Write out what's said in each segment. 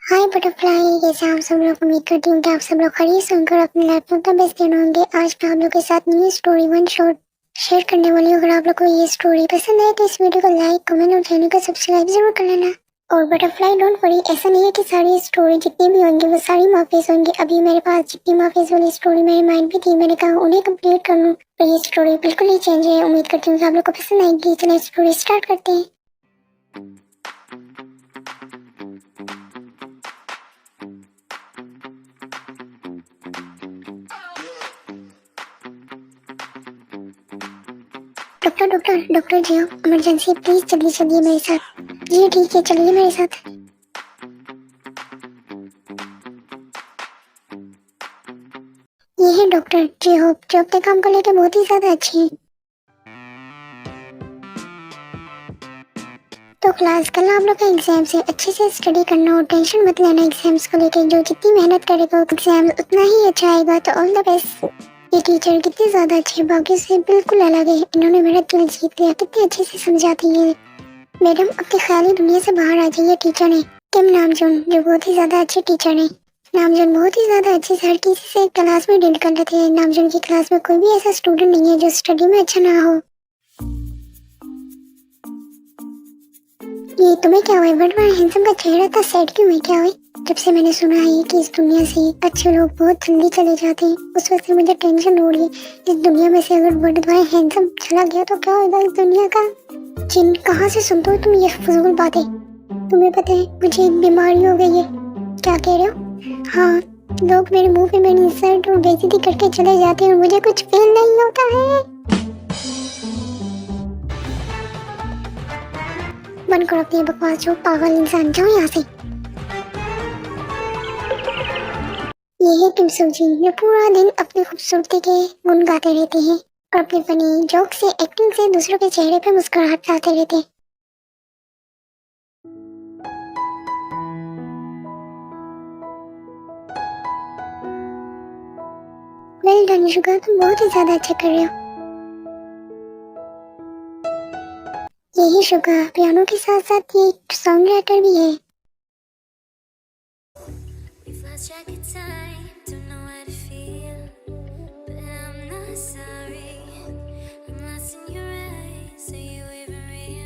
हाय butterfly, कैसे आप सब लोग। उम्मीद करती हूँ कि आप सब लोग खरीद सुनकर अपनी लाइफ में अपना बेस्ट दिन होंगे। आज मैं आप लोग के साथ new story one shot share करने वाली हूँ। अगर आप लोग को ये स्टोरी पसंद आए तो इस वीडियो को लाइक, कमेंट और चैनल को सब्सक्राइब जरूर कर लेना। और बटरफ्लाई डोंट वरी, ऐसा नहीं है कि सारी स्टोरी जितनी भी होंगी वो सारी माफीज होंगी। अभी मेरे पास जितनी माफीज वाली स्टोरी मेरे माइंड में थी, मैंने कहा उन्हें कंप्लीट कर लूँ। तो ये स्टोरी बिल्कुल ही चेंज है। उम्मीद करती हूँ कि आप लोग को पसंद आएगी। चलिए स्टोरी स्टार्ट करते हैं। Doctor doctor doctor ji, emergency, please चलिए चलिए मेरे साथ। जी ठीक है, चलिए मेरे साथ। ये है डॉक्टर जी होप, जो अपने काम को लेकर बहुत ही ज्यादा अच्छी है। तो क्लास, कल आप लोग का एग्जाम से अच्छे से स्टडी करना और टेंशन मत लेना एग्जाम्स को लेकर। जो जितनी मेहनत करेगा एग्जाम उतना ही अच्छा आएगा। तो ऑल द बेस्ट। ये टीचर कितनी ज्यादा अच्छी है, बाकी से बिल्कुल अलग है। इन्होंने मेरा दिल जीत लिया। कितनी अच्छे से समझाती है मैडम। अपनी ख्याली दुनिया से बाहर आ जाइए। टीचर ने किम नामजून, जो बहुत ही ज्यादा अच्छे टीचर है। नामजून बहुत ही ज्यादा अच्छे से हर किसी से क्लास में डील कर लेते हैं। नामजून की क्लास में कोई भी ऐसा स्टूडेंट नहीं है जो स्टडी में अच्छा ना हो। ये तुम्हें क्या हुआ? बट बड़ा हैंडसम का चेहरा था, सैड क्यों है? क्या हुआ? जब से मैंने सुना है कि इस दुनिया से अच्छे लोग बहुत जल्दी चले जाते हैं, उस वक्त से मुझे टेंशन हो रही है। इस दुनिया में से अगर बड़े भाई हैंडसम चला गया तो क्या होगा इस दुनिया का? जिन, कहाँ से सुनते हो तुम ये फजूल बातें? तुम्हें पता है मुझे एक बीमारी हो गई है। क्या कह रहे हो? हाँ, लोग मेरे मुंह पे मेरी इंसल्ट और बेइज्जती करके चले जाते हैं और मुझे कुछ फील नहीं होता है। बंद करो अपनी बकवास, जो पागल इंसान, जाओ यहाँ से। ये है किम सुजी, जो पूरा दिन अपनी खूबसूरती के गुण गाते रहते हैं और अपनी फनी जोक से, एक्टिंग से दूसरों के चेहरे पे मुस्कुराहट लाते रहते हैं। वेल डन शुगर, तुम बहुत ही ज्यादा अच्छा कर रहे हो। यही शुगर पियानो के साथ साथ ये सॉन्ग राइटर भी है।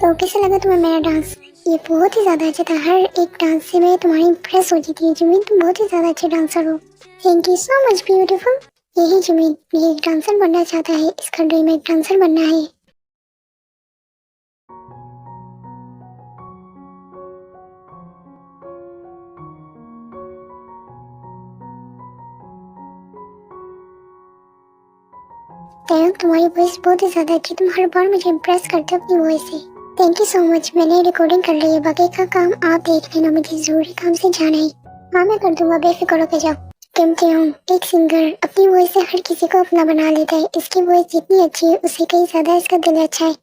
तो कैसा लगा तुम्हें मेरा डांस? ये बहुत ही ज्यादा अच्छा था। हर एक डांस से मैं तुम्हारी इम्प्रेस हो जाती है। जिमिन, तुम बहुत ही ज्यादा अच्छे डांसर हो। Thank you so much beautiful. यही जिमिन, ये एक डांसर बनना चाहता है। इसका ड्रीम एक डांसर बनना है। तैयब, तुम्हारी वॉइस बहुत ही ज्यादा अच्छी। तुम हर बार मुझे इम्प्रेस करते हो अपनी वॉइस से। Thank you so much. मैंने रिकॉर्डिंग कर ली है, बाकी का काम आप देख लेना। मुझे जरूरी काम से जाना है। हाँ मैं कर दूंगा, बेफिक्र होकर जाओ। कहते हूँ एक सिंगर अपनी वॉइस से हर किसी को अपना बना लेता है। इसकी वॉइस जितनी अच्छी है उससे कहीं ज्यादा इसका दिल अच्छा है।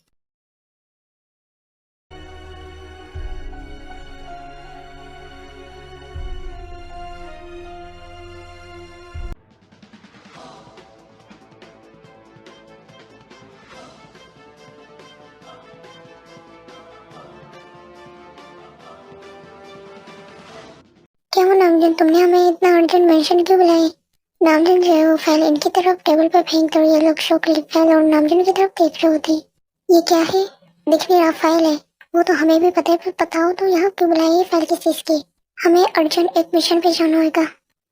क्या वो नामजन, तुमने हमें इतना अर्जेंट मेंशन क्यों बुलाए? नामजन जो है वो फाइल इनकी तरफ टेबल पर फेंक कर ये लोग शौक फाइल और नामजन की तरफ देख रहे होते। ये क्या है? दिख नहीं रहा, फाइल है। वो तो हमें भी पता है, पर बताओ तो यहाँ क्यों बुलाई है फाइल किस चीज की? हमें अर्जेंट एक मिशन पे जाना होगा।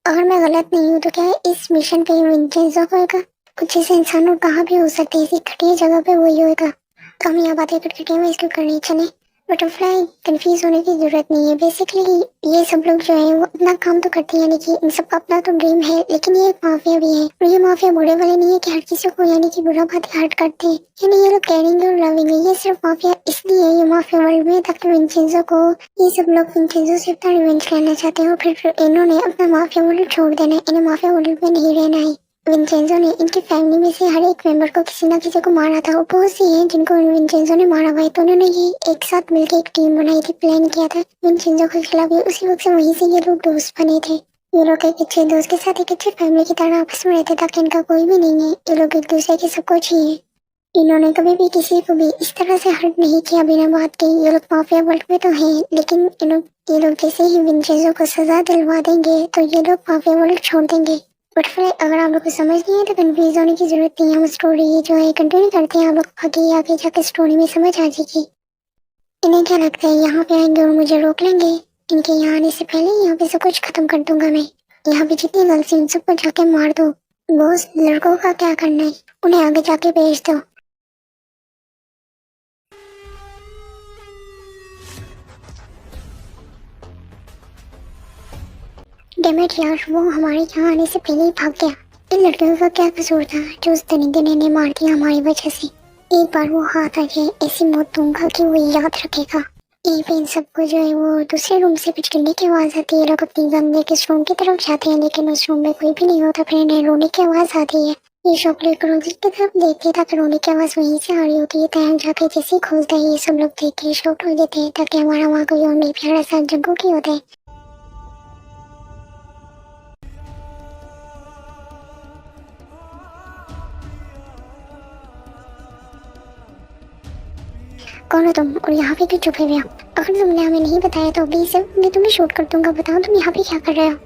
अगर मैं गलत नहीं हूँ तो क्या इस मिशन पे विंचेंजो होगा? कुछ ऐसे इंसान और कहाँ भी हो सकते हैं, इसी घटिया जगह पे वही होगा। तो हम यहाँ बातें करके टाइम वेस्ट क्यों करनी? चले। बटरफ्लाई, कंफ्यूज होने की जरूरत नहीं है। बेसिकली ये सब लोग जो है वो अपना काम तो करते हैं, यानी कि इन सबका अपना तो ड्रीम है, लेकिन ये एक माफिया भी है। और ये माफिया बुरे वाले नहीं है कि हर किसी को यानी कि बुरा बात हर्ट करते हैं। यानी ये लोग केयरिंग और लविंग है। ये सिर्फ माफिया इसलिए है ये माफिया वर्ल्ड में, ताकि विंचेंजो को, ये सब लोग विंचेंजो से अपना रिवेंज लेना चाहते हैं और फिर इन्होंने अपना माफिया वर्ल्ड छोड़ देना है। इन्हें माफिया वर्ल्ड में नहीं रहना है। विंचेंजो ने इनकी फैमिली में से हर एक मेंबर को किसी ना किसी को मारा था। और बहुत सी हैं जिनको विंचेंजो ने मारा हुआ है। तो उन्होंने ये एक साथ मिलकर एक टीम बनाई थी, प्लान किया था विंचेंजो के खिलाफ। ये उसी वक्त से वहीं से ये लोग दोस्त बने थे। ये लोग एक अच्छे दोस्त के साथ एक अच्छी फैमिली की तरह आपस में रहते, ताकि इनका कोई भी नहीं है। ये लोग एक दूसरे के सब कुछ ही है। इन्होंने कभी भी किसी को भी इस तरह से हर्ट नहीं किया बिना बात के। ये लोग माफिया वर्ल्ड में तो हैं, लेकिन ये लोग जैसे ही विंचेंजो को सजा दिलवा देंगे तो ये लोग माफिया वर्ल्ड छोड़ देंगे। बट फिर अगर आप लोग को समझ नहीं है तो कंफ्यूज होने की जरूरत नहीं है। हम स्टोरी जो है कंटिन्यू करते हैं, आप लोग आगे आगे जाके स्टोरी में समझ आ जाएगी। इन्हें क्या लगता है यहाँ पे आएंगे और मुझे रोक लेंगे? इनके यहाँ आने से पहले यहाँ पे सब कुछ खत्म कर दूंगा मैं। यहाँ पे जितनी गर्ल्स हैं उन सबको जाके मार दो। बॉस, लड़कों का क्या करना है, उन्हें आगे जाके भेज दो। डेमेट यार, वो हमारे यहाँ आने से पहले ही भाग गया। इन लड़कियों का क्या कसूर था जो उस दरिंदे ने इन्हें मार दिया हमारी वजह से। एक बार वो हाथ आ जाए ऐसी मौत दूंगा कि वो याद रखेगा। यहीं पे इन सबको जो है वो दूसरे रूम से पिचकने की आवाज आती है। लोग अपनी गन लेके उस रूम की तरफ जाते हैं, लेकिन उस रूम में कोई भी नहीं होता। फिर इन्हें रोने की आवाज आती है। ये शॉप लेकर रोनी की तरफ देखते ताकि रोने की आवाज वहीं से आ रही होती है। तहम जाके जैसे ही खोलता है ये सब लोग देख के शॉक हो जाते हैं ताकि हमारा वहाँ कोई और नहीं प्यारा सा जग्गू की होता है। कौन हो तुम और यहाँ पे क्यों छुपे हुए हो? अगर तुमने हमें नहीं बताया तो अभी से मैं तुम्हें शूट कर दूंगा। बताओ तुम यहाँ पे क्या कर रहे हो?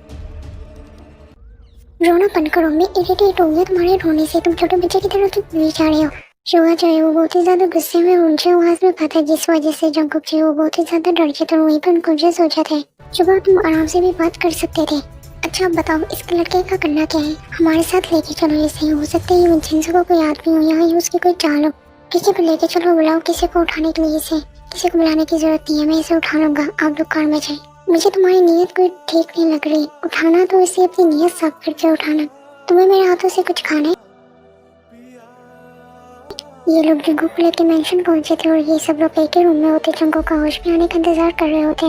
रोना बंद करो, मैं इरिटेट हो गया तुम्हारे रोने से। तुम छोटे बच्चे की तरह क्यों जा रहे हो? शुगा जो है वो बहुत ही ज्यादा गुस्से में ऊंचे आवाज में कहा था, जिस वजह से जंगकुक जो है वो बहुत ही ज्यादा डर गया था। वहीं पर अनकॉन्शियस हो जाते हैं। शुगा, तुम आराम से भी बात कर सकते थे। अच्छा बताओ इस लड़के का करना क्या है? हमारे साथ लेके चलो इसे। हो सकता है विंसेंजो को कोई आदमी हो यहाँ, उसकी कोई चाल हो। किसी को लेके चलो, बुलाओ किसी को उठाने के लिए इसे। किसी को बुलाने की जरूरत नहीं है, मैं इसे उठा लूंगा। आप लोग कार में जाए। मुझे तुम्हारी नीयत कोई ठीक नहीं लग रही। उठाना तो इसे अपनी नीयत साफ करके उठाना। तुम्हें मेरे हाथों से कुछ खाना है? ये लोग जंगू को लेके मेंशन पहुंचे थे और ये सब लोग एक ही रूम में होते। जंगू का होश में आने का इंतजार कर रहे होते।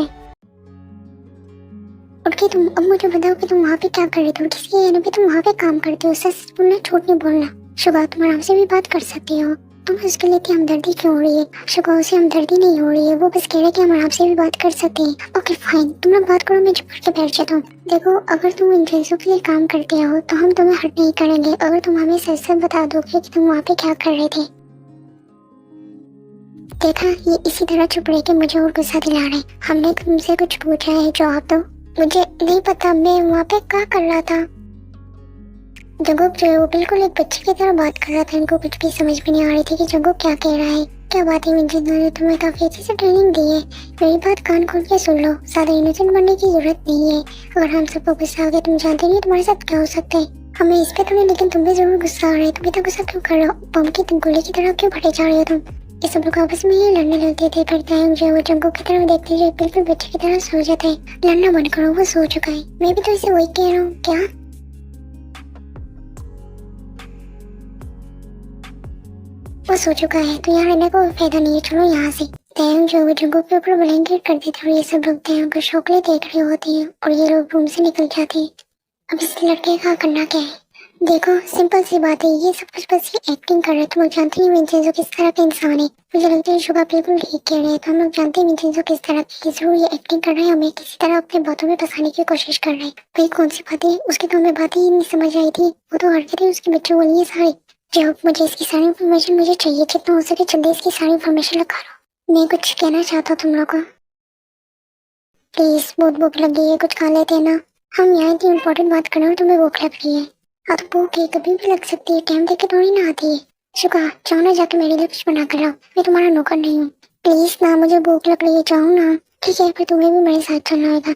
उठ के तुम अब मुझे बताओ कि तुम वहाँ पे क्या कर रही थी? किसी कहने पे तुम वहाँ पे काम करती हो? सच बोलना, झूठ नहीं बोलना। शुगा, तुम आराम से भी बात कर सकती हो। तुम उसके लिए इतनी हमदर्दी क्यों हो रही है? शुगा, उसे हमदर्दी नहीं हो रही है, वो बस कह रहा है कि हम आराम से भी बात कर सकते हैं। ओके फाइन, तुम लोग बात करो, मैं चुप करके बैठ जाता हूँ। देखो, अगर तुम इन चीजों के लिए काम करते हो तो हम तुम्हें हर्ट नहीं करेंगे। अगर तुम हमें सच सच बता दोगे कि तुम वहाँ पे क्या कर रहे थे। देखा, ये इसी तरह चुप रह के मुझे और गुस्सा दिला रहे। हमने तुमसे कुछ पूछा है, जवाब दो। मुझे नहीं पता, मैं वहाँ पे क्या कर रहा था। जंगकुक जो है वो बिल्कुल एक बच्चे की तरह बात कर रहा था। इनको कुछ भी समझ में नहीं आ रही थी कि जंगकुक क्या कह रहा है। क्या बात है विंचेंजो ने तुम्हें काफी अच्छे से ट्रेनिंग दी है। मेरी बात कान खोल के सुन लो, ज्यादा इनोसेंट बनने की जरूरत नहीं है। अगर हम सबको गुस्सा आ गया, तुम जानते नहीं तुम्हारे साथ क्या हो सकता है। हमें इस पे तो नहीं, लेकिन तुम्हें जरूर गुस्सा आ रहा है। तुम इतना गुस्सा क्यों कर रहे हो? बम की गोली की तरह क्यों भरे जा रहे हो तुम? ये सब लोग आपस में ही लड़ने लगते थे। फिर टाइम जो है वो जंगकुक की तरफ देखते हुए बिल्कुल बच्चे की तरह सो जाता है। लड़ना बंद करो, वो सो चुका है। मैं भी तो इसे वही कह रहा हूँ। क्या वो सो चुका है तो यहाँ रहने को फायदा नहीं है, चलो यहाँ से। तैयंग जो है जंगकुक के ऊपर ब्लैंकेट कर देते हैं और ये सब लोग तैयंग को शौकले देख रहे होते हैं और ये लोग रूम से निकल जाते हैं। अब इस लड़के का करना क्या है? देखो, सिंपल सी बात है, ये सब कुछ बस ये एक्टिंग कर रहे हैं। तुम लोग जानते नहीं विंचेंजो किस तरह का इंसान है। मुझे लगता है शुगा बिल्कुल ठीक कह रहे हैं। तो हम लोग जानते हैं विंचेंजो किस तरह की। जरूर ये एक्टिंग कर रहे हैं, हमें किसी तरह अपने बातों में फंसाने की कोशिश कर रहे हैं। भाई कौन सी बातें, उसकी तो हमें बातें ही नहीं समझ आई थी। वो तो हरकतें उसके बच्चों वाली है सारी। जब मुझे इसकी सारी इन्फॉर्मेशन मुझे चाहिए, जितना हो सके जल्दी इसकी सारी इन्फॉर्मेशन लगा लो। मैं कुछ कहना चाहता हूँ तुम लोग को। प्लीज, बहुत भूख लगी है, कुछ खा लेते हैं ना। हम यहाँ इतनी इम्पोर्टेंट बात कर रहे हो, तुम्हें भूख लग रही है। हाँ तो भूख है, कभी भी लग सकती है, टाइम देख के थोड़ी ना आती है। शुका, जाओ ना जाके मेरे लिए कुछ बना कर लाओ। मैं तुम्हारा नौकर नहीं हूँ। प्लीज ना, मुझे भूख लग रही है, जाओ ना। ठीक है, फिर तुम्हें भी मेरे साथ चलना होगा।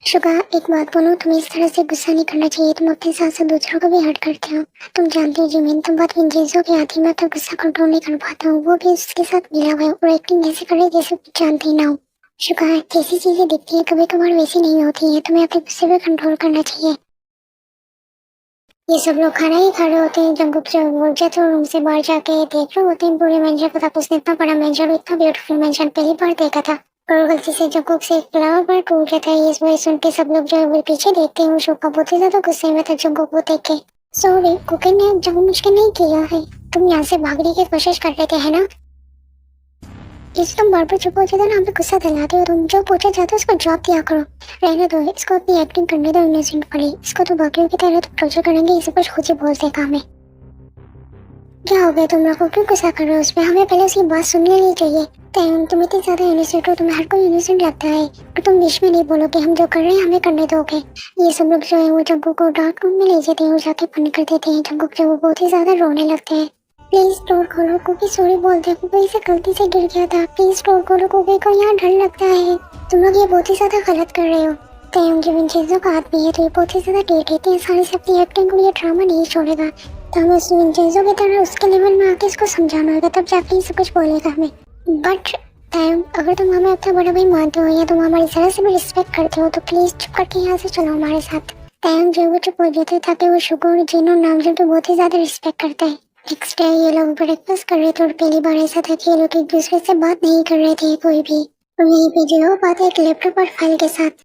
शुगा, एक बात बोलूं, तुम्हें इस तरह से गुस्सा नहीं करना चाहिए। तुम अपने साथ साथ दूसरों को भी हर्ट करते हो। तुम जानते हो जिमिन, तुम बात विंचेंजो की आती, मैं तो गुस्सा कंट्रोल नहीं कर पाता हूँ। वो भी उसके साथ मिला हुआ है और एक्टिंग ऐसे करे जैसे कुछ जानते ही ना हो। शुगा, जैसी चीजें दिखती है कभी कभार वैसी नहीं होती है। तुम्हें अपने गुस्से पे कंट्रोल करना चाहिए। ये सब लोग खाना ही खा रहे होते हैं। जंगकुक जो वो जाते हैं रूम से बाहर जाके देख रहे होते हैं पूरे मंजर को। तब उसने इतना बड़ा मंजर, इतना ब्यूटीफुल मंजर पहली बार देखा था। और गलती से जंगकुक से एक फ्लावर पर टूट जाता है। इस वजह सुन के सब लोग जो है वो पीछे देखते हैं। शोका बहुत ही ज्यादा गुस्से में था जंगकुक को देख के। सॉरी, कुकिंग ने जानबूझ के नहीं किया है। तुम यहाँ से भागने की कोशिश कर रहे थे, है ना? जैसे तुम बार बार चुप हो जाते हो ना, हमें गुस्सा दिलाते हो। तुम जो पूछा चाहते हो उसको जवाब दिया करो। रहने दो इसको, अपनी एक्टिंग करने दो इनोसेंट वाली। इसको तो बाकियों की तरह तो टॉर्चर करेंगे, इसे कुछ खुद ही बोल देगा हमें। क्या हो गया तुम लोग को, क्यों गुस्सा कर रहे हो उसमें? हमें पहले उसकी बात सुन लेनी चाहिए। तुम इतनी ज्यादा इनोसेंट हो, तुम्हें हर कोई इनोसेंट लगता है और तुम बीच में नहीं बोलोगे। हम जो कर रहे हैं हमें करने दोगे। ये सब लोग जो है वो जंगू को डार्क रूम में ले जाते हैं और जाके बंद कर देते हैं। जंगू जो वो बहुत ही ज्यादा रोने लगते हैं। प्लीज डोर खोलो, कुकी सॉरी बोलते हैं। कुकी से गलती से गिर गया था, प्लीज डोर खोलो। कुकी को यहाँ डर लगता है। तुम लोग ये बहुत ही ज्यादा गलत कर रहे हो। जब इन चीजों का आदमी है तो ये बहुत ही ज्यादा डेट है। 3 साल से अपनी एक्टिंग को ये ड्रामा नहीं छोड़ेगा। तो हमें उस विंचेंजो की तरह उसके लेवल में आके इसको समझाना होगा, तब जाके सब कुछ बोलेगा हमें। बट टाइम, अगर तुम हमें अपना बड़ा भाई मानते हो या तुम हमारी तरह से भी रिस्पेक्ट करते हो तो प्लीज चुप करके यहाँ से चलो हमारे साथ। टाइम जो वो चुप हो जाते ताकि वो शुगर और जीनो नामजो तो बहुत ही ज्यादा रिस्पेक्ट करते हैं। नेक्स्ट डे ये लोग ब्रेकफास्ट कर रहे थे और पहली बार ऐसा था कि ये लोग एक दूसरे से बात नहीं कर रहे थे कोई भी। और यहीं पे जो है वो बात एक लैपटॉप और फाइल के साथ।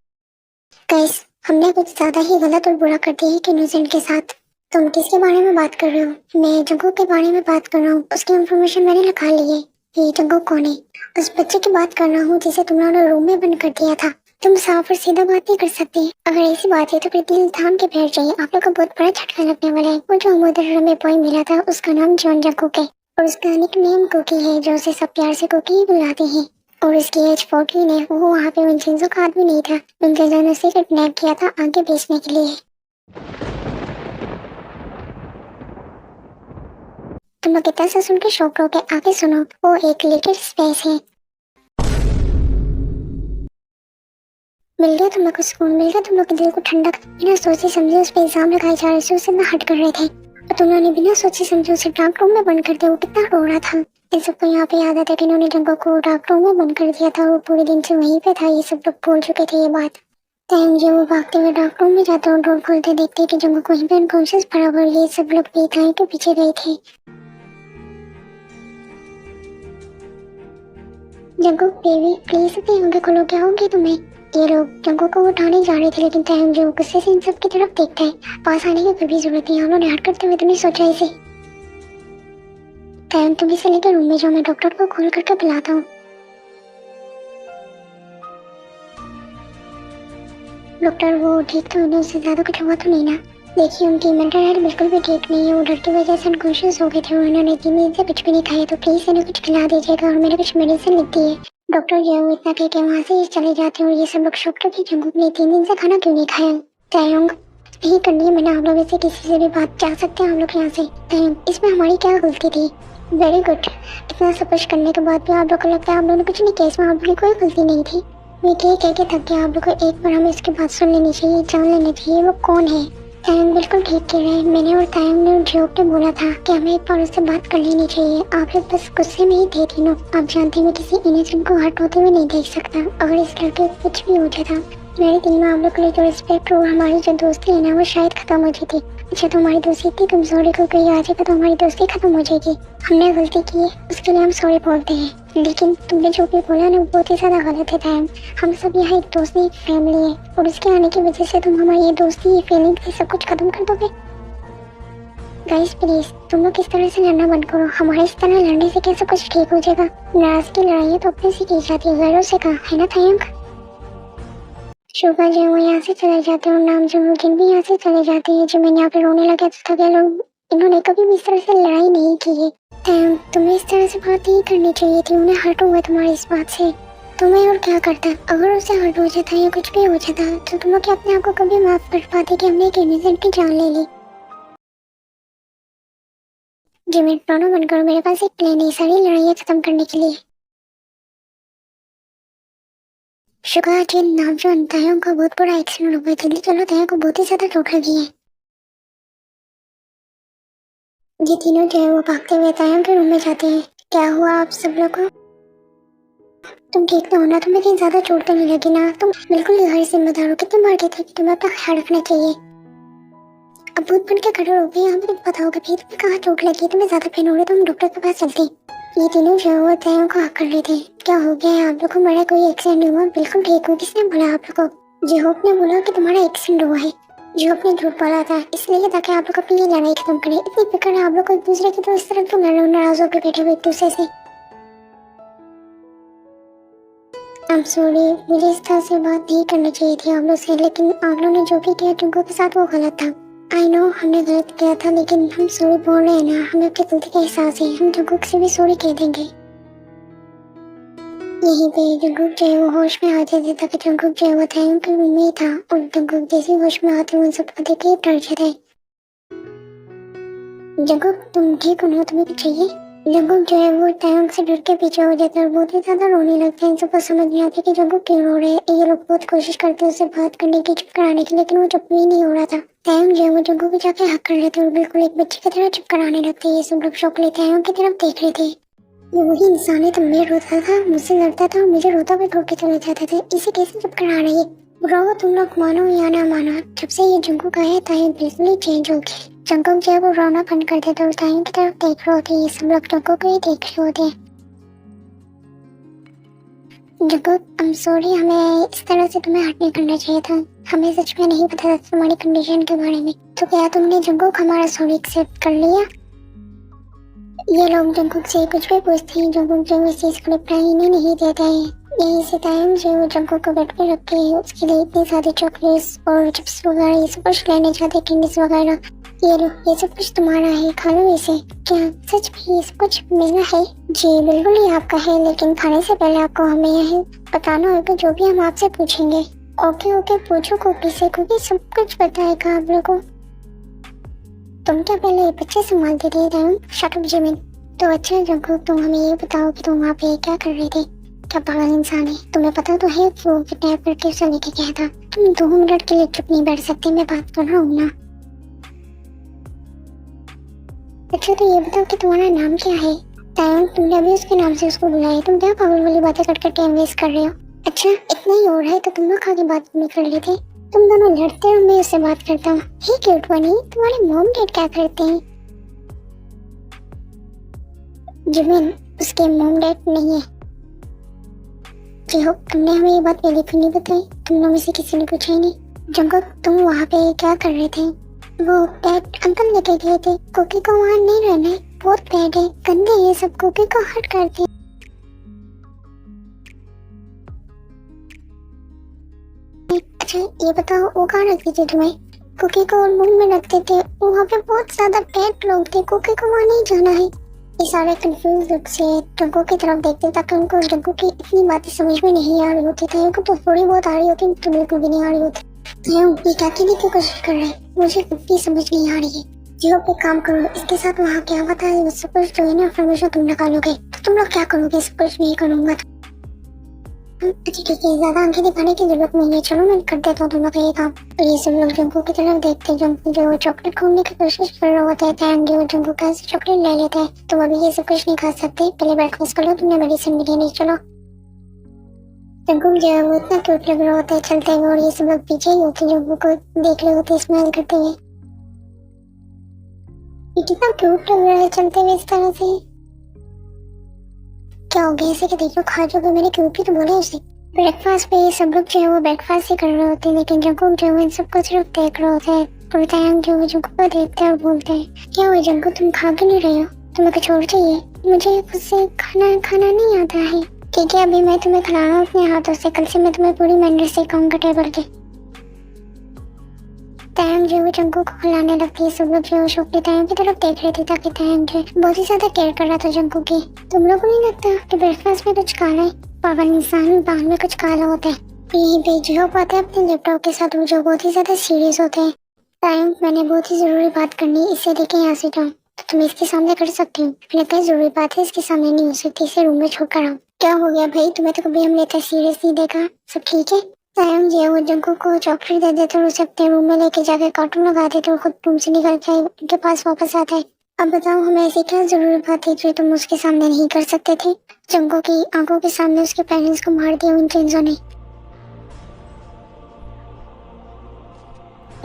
गाइस, हमने कुछ ज्यादा ही गलत और बुरा कर दिया है कि इनोसेंट के साथ। तुम किसके बारे में बात कर रहे हो? मैं जंगू के बारे में बात कर रहा हूँ। उसकी इंफॉर्मेशन मैंने लिखा ली है। ये जंगू कौन है? उस बच्चे की बात कर रहा हूँ जिसे तुमने रूम में बंद कर दिया था। तुम साफ और सीधा बात नहीं कर सकते। अगर ऐसी बात है तो फिर दिल थाम के बैठ जाइए। आप लोग को बहुत बड़ा झटका लगने वाला है। वो जो उधर में बॉय मिला था उसका नाम जॉन जंगू है और उसका निक नेम कुकी है, जो उसे सब प्यार से कुकी ही बुलाते हैं। और उसकी एज 14 है। वो वहाँ पे विंचेंजो का आदमी नहीं था। विंचेंजो ने उसे किडनैप किया था आगे बेचने के लिए। तुम लोग इतना सा सुन के शौक हो गए, आगे सुनो। वो एक लिटिल स्पेस है। मिल गया तुम लोग को सुकून, मिल गया तुम लोग के दिल को ठंडक। बिना सोचे समझे उस पर इल्जाम लगाए जा रहे थे, उससे ना हट कर रहे थे और तुम लोगों ने बिना सोचे समझे उसे डार्क रूम में बंद कर दिया। वो कितना रो रहा था। इन सबको यहाँ पे याद आता है कि इन्होंने जंगल को डार्क रूम में बंद कर दिया था। वो पूरे दिन से वहीं पे था। ये सब लोग भूल चुके थे ये बात। टाइम जो वो भागते हुए डार्क रूम में जाते और डोर खोलते देखते कि जंगल को वहीं पे अनकॉन्शियस पड़ा हुआ। ये सब लोग बेताई के पीछे गए थे। जंगल बेबी प्लीज अपनी आंखें खोलो, क्या हो गया तुम्हें? ये लोग जंगल को उठाने जा रहे थे लेकिन टाइम जो गुस्से से इन सब की तरफ देखता है। पास आने की कोई भी जरूरत नहीं, हम लोग ने हट करते हुए तो नहीं सोचा इसे। टाइम तुम इसे लेकर रूम में जाओ, मैं डॉक्टर को कॉल करके बुलाता हूँ। डॉक्टर वो ठीक तो नहीं, उससे ज्यादा कुछ हुआ तो नहीं ना? देखिए उनकी मेंटल हेल्थ बिल्कुल भी ठीक नहीं है। वो डर की वजह से अनकॉन्शियस हो गए थे। उन्होंने 3 दिन से कुछ भी नहीं खाया, तो प्लीज इन्हें कुछ खिला दीजिएगा और मैंने कुछ मेडिसिन लिख दी है। डॉक्टर जो है वो इतना कह के वहाँ से चले जाते हैं और ये सब लोग शॉक के जंगू ने 3 दिन से खाना क्यों नहीं खाया। तयंग नहीं करनी है मैंने, आप लोगों से किसी से भी बात जा सकते हैं हम लोग यहाँ से। तयंग इसमें हमारी क्या गलती थी? वेरी गुड, इतना सब कुछ करने के बाद भी आप लोग को लगता है आप लोगों ने कुछ नहीं किया। इसमें आप लोगों की कोई गलती नहीं थी। मैं कह के थक गया। आप लोग को एक बार हमें इसकी बात सुन लेनी चाहिए, जान लेनी चाहिए वो कौन है। तायंग बिल्कुल ठीक कह रहे हैं। मैंने और तायंग ने जोक ने बोला था कि हमें एक बार उससे बात कर लेनी चाहिए। आप लोग बस गुस्से में ही थे तीनों। आप जानते हैं मैं किसी इनोसेंट को हर्ट होते हुए नहीं देख सकता। अगर इस लड़के को कुछ भी हो जाता, मेरे दिल में आप लोग के लिए जो रिस्पेक्ट और हमारी जो दोस्ती है ना वो शायद खत्म हो जाती। अच्छा तो हमारी दोस्ती इतनी कमजोरी को कोई आ जाएगा तो हमारी दोस्ती खत्म हो जाएगी। हमने गलती की है उसके लिए हम सॉरी बोलते हैं, लेकिन तुमने जो भी बोला ना बहुत ही ज्यादा गलत है। टाइम हम सब यहाँ एक दोस्त नहीं एक फैमिली है और उसके आने की वजह से तुम हमारी ये दोस्ती ये फीलिंग ये सब कुछ खत्म कर दोगे। गाइस प्लीज तुम लोग इस तरह से लड़ना बंद करो। हमारे इस तरह लड़ने से कैसे कुछ ठीक हो जाएगा? नाराज की लड़ाई तो अपने से की जाती है, गैरों से कहा है ना तयंग। शोभा जो वो यहाँ से चले जाते हैं और नाम जो जिन भी यहाँ से चले जाते हैं। जो मैंने यहाँ पे रोने लगा था क्या लोग, इन्होंने कभी भी इस तरह से लड़ाई नहीं की है। तुम्हें इस तरह से बात नहीं करनी चाहिए थी। उन्हें हर्ट हुआ तुम्हारी इस बात से, तो मैं और क्या करता? अगर उसे हर्ट हो जाता या कुछ भी हो जाता तो तुम लोग क्या अपने आप को कभी माफ कर पाते कि हमने एक इनोसेंट की जान ले ली? जी मैं दोनों बंद करो, मेरे पास एक प्लान है सारी लड़ाइयाँ खत्म करने के लिए। शुक्र जी नाम जो अंतायों का बहुत बड़ा एक्सीडेंट हो गया। जल्दी चलो, तया को बहुत ही ज्यादा चोट लगी है। ये तीनों जो है वो भागते हुए तायंग के रूम में जाते हैं। क्या हुआ आप सब लोग को? तुम ठीक तो हो ना? तुम्हें इतनी ज्यादा चोट तो नहीं लगी ना? तुम बिल्कुल घर जिम्मेदार हो। कितने बार कहते हैं कि तुम्हें अपना ख्याल रखना चाहिए। अब भूत बन के खड़े हो गए यहाँ पे, पता होगा फिर तुम्हें कहाँ चोट लगी, तुम्हें ज्यादा पेन हो रहा है तो हम डॉक्टर के पास चलते। ये तीनों जो है वो तायंग को हक कर रहे थे। क्या हो गया है आप लोग को? मेरा कोई एक्सीडेंट नहीं हुआ, बिल्कुल ठीक हो। किसने बोला आप लोग को? जिहोप ने बोला कि तुम्हारा एक्सीडेंट हुआ है। जिहोप ने झूठ बोला था इसलिए ताकि आप लोग अपनी ये लड़ाई खत्म करें। इतनी फिक्र है आप लोग को एक दूसरे की, तो इस तरह क्यों नाराज होकर बैठे हुए एक दूसरे से? I'm sorry, मुझे इस तरह से बात नहीं करनी चाहिए थी आप लोग से, लेकिन आप लोगों ने जो भी किया जंगकुक के साथ वो गलत था। आई नो हमने गलत किया था, लेकिन हम सॉरी बोल रहे हैं ना, हमें अपनी गलती का एहसास है, हम जंगकुक से भी सॉरी कह देंगे। यहीं पे जंगकुक जो है वो होश में आ जाते था कि जंगकुक जो है वो तायंग के रूम में ही था, और जंगकुक जैसे ही होश में आते उन सबको देख के डर जाते। जंगकुक तुम ठीक हो ना, तुम्हें कुछ चाहिए? जंगकुक जो है वो तायंग से डर के पीछे हो जाता है और बहुत ही ज्यादा रोने लगता है। इन सबको समझ नहीं आता कि जंगकुक क्यों रो रहे हैं। ये लोग बहुत कोशिश करते हैं उससे बात करने की, चुप कराने की, लेकिन वो चुप भी नहीं हो रहा था। तायंग जो है वो जंगकुक को जाके हक कर लेते और बिल्कुल एक बच्चे की तरह चुप कराने लगते। ये सब लोग शौक लेते तायंग की तरफ देख रहे थे। ये वही इंसान है, तो मैं रोता था, मुझसे लड़ता था और मुझे रोता हुआ छोड़ के चले जाते थे। इसे कैसे चुप करा रही है? बुरा तुम लोग मानो या ना मानो, जब से ये जंगकुक आया तायंग बिल्कुल ही चेंज हो गया। जंगकुक जो है वो रोना बंद कर देते और तायंग की तरफ देख रहे होते। ये सब लोग जंगकुक को ही देख रहे होते। जंगकुक आई एम सॉरी, हमें इस तरह से तुम्हें हर्ट नहीं करना चाहिए था। हमें सच में नहीं पता था तुम्हारी कंडीशन के बारे में। तो क्या तुमने जंगकुक हमारा सॉरी एक्सेप्ट कर लिया? ये लोग जंगकुक से कुछ भी पूछते हैं, जंगकुक जो इस चीज को रिप्लाई इन्हें नहीं देता है। यही से तायंग जो है वो जंगकुक को बेड पे रख के उसके लिए इतनी सारी चॉकलेट्स और चिप्स वगैरह ये सब कुछ लेने जाते, कैंडीज वगैरह। ये लो, ये सब कुछ तुम्हारा है, खा लो इसे। क्या सच में ये सब कुछ मेरा है? जी बिल्कुल ही आपका है, लेकिन खाने से पहले आपको हमें यह बताना होगा जो भी हम आपसे पूछेंगे। ओके ओके, पूछो कुकी से, कुकी सब कुछ बताएगा आप लोगों को। तुम क्या पहले बच्चे संभालते थे तायंग? Shut up Jimin. तो अच्छा जंगकुक, तुम हमें ये बताओ कि तुम वहाँ पे क्या कर रहे थे? क्या पागल इंसान है, तुम्हें पता तो है वो किडनैप करके उसे लेके गया था। तुम 2 मिनट के लिए चुप नहीं बैठ सकते, मैं बात कर रहा हूँ ना। अच्छा तो ये बताओ कि तुम्हारा नाम क्या है? तायंग, तुमने अभी उसके नाम से उसको बुलाया, तुम क्या पागल वाली बातें कर टाइम वेस्ट कर रहे हो? अच्छा इतना ही हो रहा है तो तुम लोग आगे बात नहीं कर लेते? तुम दोनों लड़ते हो, मैं उससे बात करता हूँ। हे क्यूट बनी, तुम्हारे मॉम डैड क्या करते हैं? जिमिन, उसके मॉम डैड नहीं है। जी हो, तुमने हमें ये बात पहले क्यों नहीं बताई? तुम लोगों में से किसी ने पूछा ही नहीं। जंगकुक, तुम वहाँ पे क्या कर रहे थे? वो पेट अंकल लेके गए थे। कुकी को वहाँ नहीं रहना है, बहुत पेट है, गंदे ये सब, कुकी को हर्ट करते हैं। अच्छा ये बताओ वो कहाँ रखती थी तुम्हें? कुकी को रूम में रखते थे, वहाँ पे बहुत ज्यादा पेट लोग थे, कुकी को वहाँ नहीं जाना है। ये सारे कंफ्यूज लुक से जंगकुक की तरफ देखते ताकि उनको जंगकुक की इतनी बातें समझ में नहीं आ रही होती थी। उनको तो थोड़ी बहुत आ रही होती, तो बिल्कुल भी नहीं आ रही होती। ये क्या कहने की कोशिश कर रहे हैं? मुझे कुछ भी समझ नहीं आ रही है। जियो पे काम करो, इसके साथ वहाँ क्या होता है सब कुछ जो है ना इन्फॉर्मेशन तुम निकालोगे, तो तुम लोग क्या करोगे? सब कुछ नहीं करूँगा। ठीक है, ज्यादा आंखें दिखाने की जरूरत नहीं है, चलो मैं कर देता हूँ तुम लोग का ये काम। तो ये सब लोग जंगकुक की तरफ देखते हैं। जंगकुक जो है चॉकलेट खोलने की कोशिश कर रहा होता है, तायंग जो जंगकुक का चॉकलेट ले लेता है। तुम अभी ये सब कुछ नहीं खा सकते, पहले ब्रेकफास्ट कर लो, तुमने मेडिसिन भी लेनी। चलो जंगकुक जो है वो इतना क्यूट लग रहा होता है चलते हुए, और ये सब लोग पीछे ही होते जंगकुक को देख रहे होते स्माइल करते हुए। ये कितना क्यूट लग रहा है चलते हुए इस तरह से। क्या हो गया ऐसे कि देखो खा जाओगे? मैंने क्यूट ही तो बोला उसे। ब्रेकफास्ट पे ये सब लोग जो है वो ब्रेकफास्ट ही कर रहे होते हैं, लेकिन जंगकुक जो है इन सबको सिर्फ देख रहे होते हैं। और तायंग जो है जंगकुक को देखते हैं और बोलते हैं, क्या हुआ जंगकुक, तुम खा क्यों नहीं रहे हो? तुम्हें कुछ और चाहिए? मुझे खुद से खाना नहीं आता है। ठीक है, अभी मैं तुम्हें खिला रहा हूँ अपने हाथों से, कल से मैं तुम्हें पूरी मैनर्स सिखाऊंगा टेबल के। तायंग जो है जंगकुक को खिलाने लगती है। सब लोग जो है शौक तायंग की तरफ देख रहे थे ताकि तायंग जो है बहुत ही ज्यादा केयर कर रहा था जंगकुक की। तुम लोग को नहीं लगता कि ब्रेकफास्ट में कुछ काला है? पागल इंसान, बाहर में कुछ काला होता है। यही पे जो पाते हैं अपने लैपटॉप के साथ, वो जो बहुत ही ज्यादा सीरियस होते हैं। तायंग, मैंने बहुत ही जरूरी बात करनी है, इससे लेके यहाँ से जाओ। तो तुम इसके सामने कर सकती हो? मैंने कहा जरूरी बात है, इसके सामने नहीं हो सकती, इसे रूम में छोड़ कर आओ। क्या हो गया भाई, तुम्हें तो कभी हमने इतना सीरियस नहीं देखा। सब ठीक है? तायंग जो है वो जंगकुक को चॉकलेट दे देते और उसे अपने रूम में लेके जाके कार्टून लगा देते और खुद रूम से निकल के उनके पास वापस आता है। अब बताओ हमें ऐसी क्या जरूरी बात थी जो तुम उसके सामने नहीं कर सकते थे? जंगकुक की आंखों के सामने उसके पेरेंट्स को मार दिया उन चीजों ने।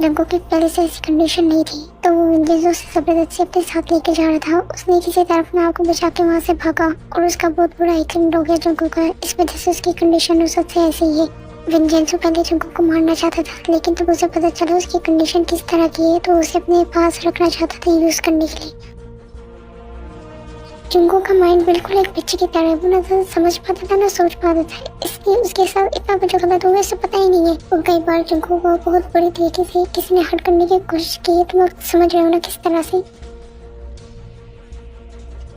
जंगकुक की पहले से ऐसी कंडीशन नहीं थी, तो वो विंजेजो से जबरदस्ती अपने साथ लेके जा रहा था। उसने किसी तरफ नाव को बचा के वहाँ से भागा और उसका बहुत बुरा एक्सीडेंट हो गया जंगकुक का। इस वजह से उसकी कंडीशन उस सबसे ऐसी ही है। विंजेंसो पहले जंगकुक को मारना चाहता था, लेकिन तब उसे पता चला उसकी कंडीशन किस तरह की है, तो उसे अपने पास रखना चाहता था यूज करने के लिए। जुंगो का माइंड बिल्कुल एक बच्चे की तरह है, वो ना समझ पाता था ना सोच पाता था, इसलिए उसके साथ इतना कुछ गलत हुआ इसे पता ही नहीं है। और कई बार जुंगो को बहुत बुरी तरीके से किसी ने हर्ट करने की कोशिश की है, तुम लोग समझ रहे हो ना किस तरह से।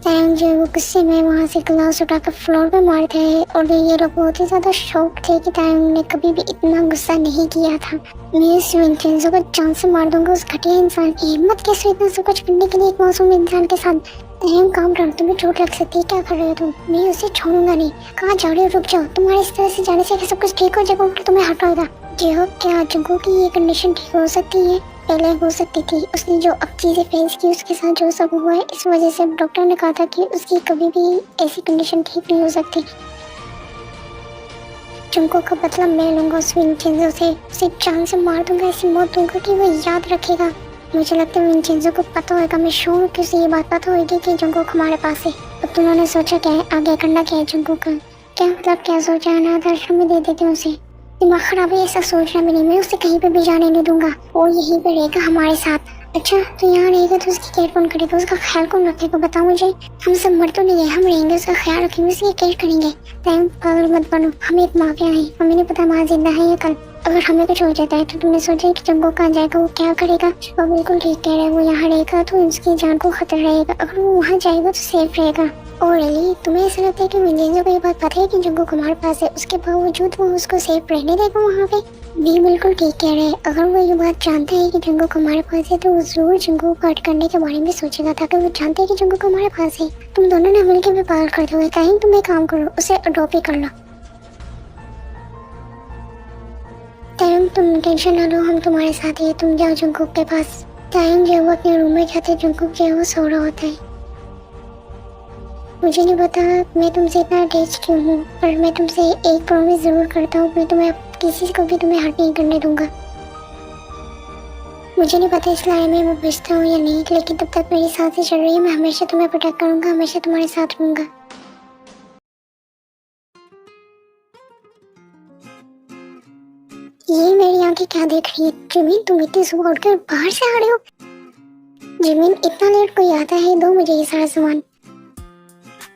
टैंग जो है वो गुस्से में वहाँ से ग्लास उठाकर फ्लोर पे मारते हैं और ये लोग बहुत ही ज्यादा शॉक थे कि टैंग ने कभी भी इतना गुस्सा नहीं किया था। मैं इस विंचेंजो को जान से मार दूंगा, उस घटिया इंसान की हिम्मत कैसे इतना सब कुछ करने के लिए एक मासूम इंसान के साथ। टैंग काम कर, तुम्हें चोट लग सकती है, क्या कर रहे हो तुम? मैं उसे छोड़ूंगा नहीं। कहाँ जा रहे हो? रुक जाओ, तुम्हारे इस तरह से जाने से सब कुछ ठीक हो जाएगा और तुम्हें हटाएगा। जो क्या जुंगो की ये कंडीशन ठीक हो सकती है? पहले हो सकती थी, उसने जो अब चीजें फेस की उसके साथ जो सब हुआ है इस वजह से डॉक्टर ने कहा था कि उसकी कभी भी ऐसी कंडीशन ठीक नहीं हो सकती। जुंको का बदला मैं लूंगा उस विंचेंजो से, उसे जान से मार दूंगा, ऐसी मौत दूंगा कि वो याद रखेगा। मुझे लगता है विंचेंजो को पता होगा, मैं श्योर हूँ कि उसे ये बात पता होगी कि जुंको हमारे पास है। अब तुमने सोचा क्या है, आगे करना क्या है जुंको का? क्या मतलब क्या सोचा है? अनाथ आश्रम में दे देते उसे। दिमाग खराब है, ऐसा सोचना भी नहीं, मैं उसे कहीं पे भी जाने नहीं दूंगा, वो यहीं पे रहेगा हमारे साथ। अच्छा तो यहाँ रहेगा तो उसकी केयर कौन करेगा, उसका ख्याल कौन रखेगा बताओ मुझे? हम सब मर तो नहीं है, हम रहेंगे, उसका ख्याल रखेंगे, उसकी केयर करेंगे। टाइम पागल मत बनो, हम एक माफिया है, हमें नहीं पता माँ जिंदा है या कल। अगर हमें कुछ हो जाता है तो तुमने सोचा कि जंगो कहाँ जाएगा, वो क्या करेगा? वो बिल्कुल ठीक कह रहा है, वो यहाँ रहेगा तो उसकी जान को खतरा रहेगा, अगर वो वहाँ जाएगा तो सेफ रहेगा। और रियली तुम्हें ऐसा लगता है कि विंचेंजो को ये बात पता है कि जंगो हमारे पास है, उसके बावजूद वो उसको सेफ रहने देगा वहाँ पे? भी बिल्कुल ठीक कह रहे हैं, अगर वो ये बात जानता है कि जंगो हमारे पास है तो वो जरूर जंगो को हट करने के बारे में सोचेगा, ताकि वो जानते हैं कि जंगो हमारे पास है। तुम दोनों ने मिलकर भी पागल कर दोगे, कहीं तुम एक काम करो, उसे अडॉप्ट ही कर लो। टाइम तुम टेंशन ना लो, हम तुम्हारे साथ ही है, तुम जाओ जंगो के पास। टाइम जो वो अपने रूम में जाते जंगो जो है वो सो रहा होता है। मुझे नहीं पता मैं तुमसे इतना अटैच क्यों हूँ, पर मैं तुमसे एक प्रॉमिस जरूर करता हूँ, मैं तुम्हें किसी को भी तुम्हें हर्ट नहीं करने दूंगा। मुझे नहीं पता इस लाइन में मैं बचता हूँ या नहीं, लेकिन तब तक मेरी सांसें चल रही है, मैं हमेशा तुम्हें प्रोटेक्ट करूंगा, हमेशा तुम्हारे साथ रहूंगा। ये मेरी आंखें क्या देख रही है? जिमिन तुम इतनी सुबह उठकर बाहर से आ रहे हो? जिमिन इतना लेट कोई आता है? दो मुझे ये सारा सामान।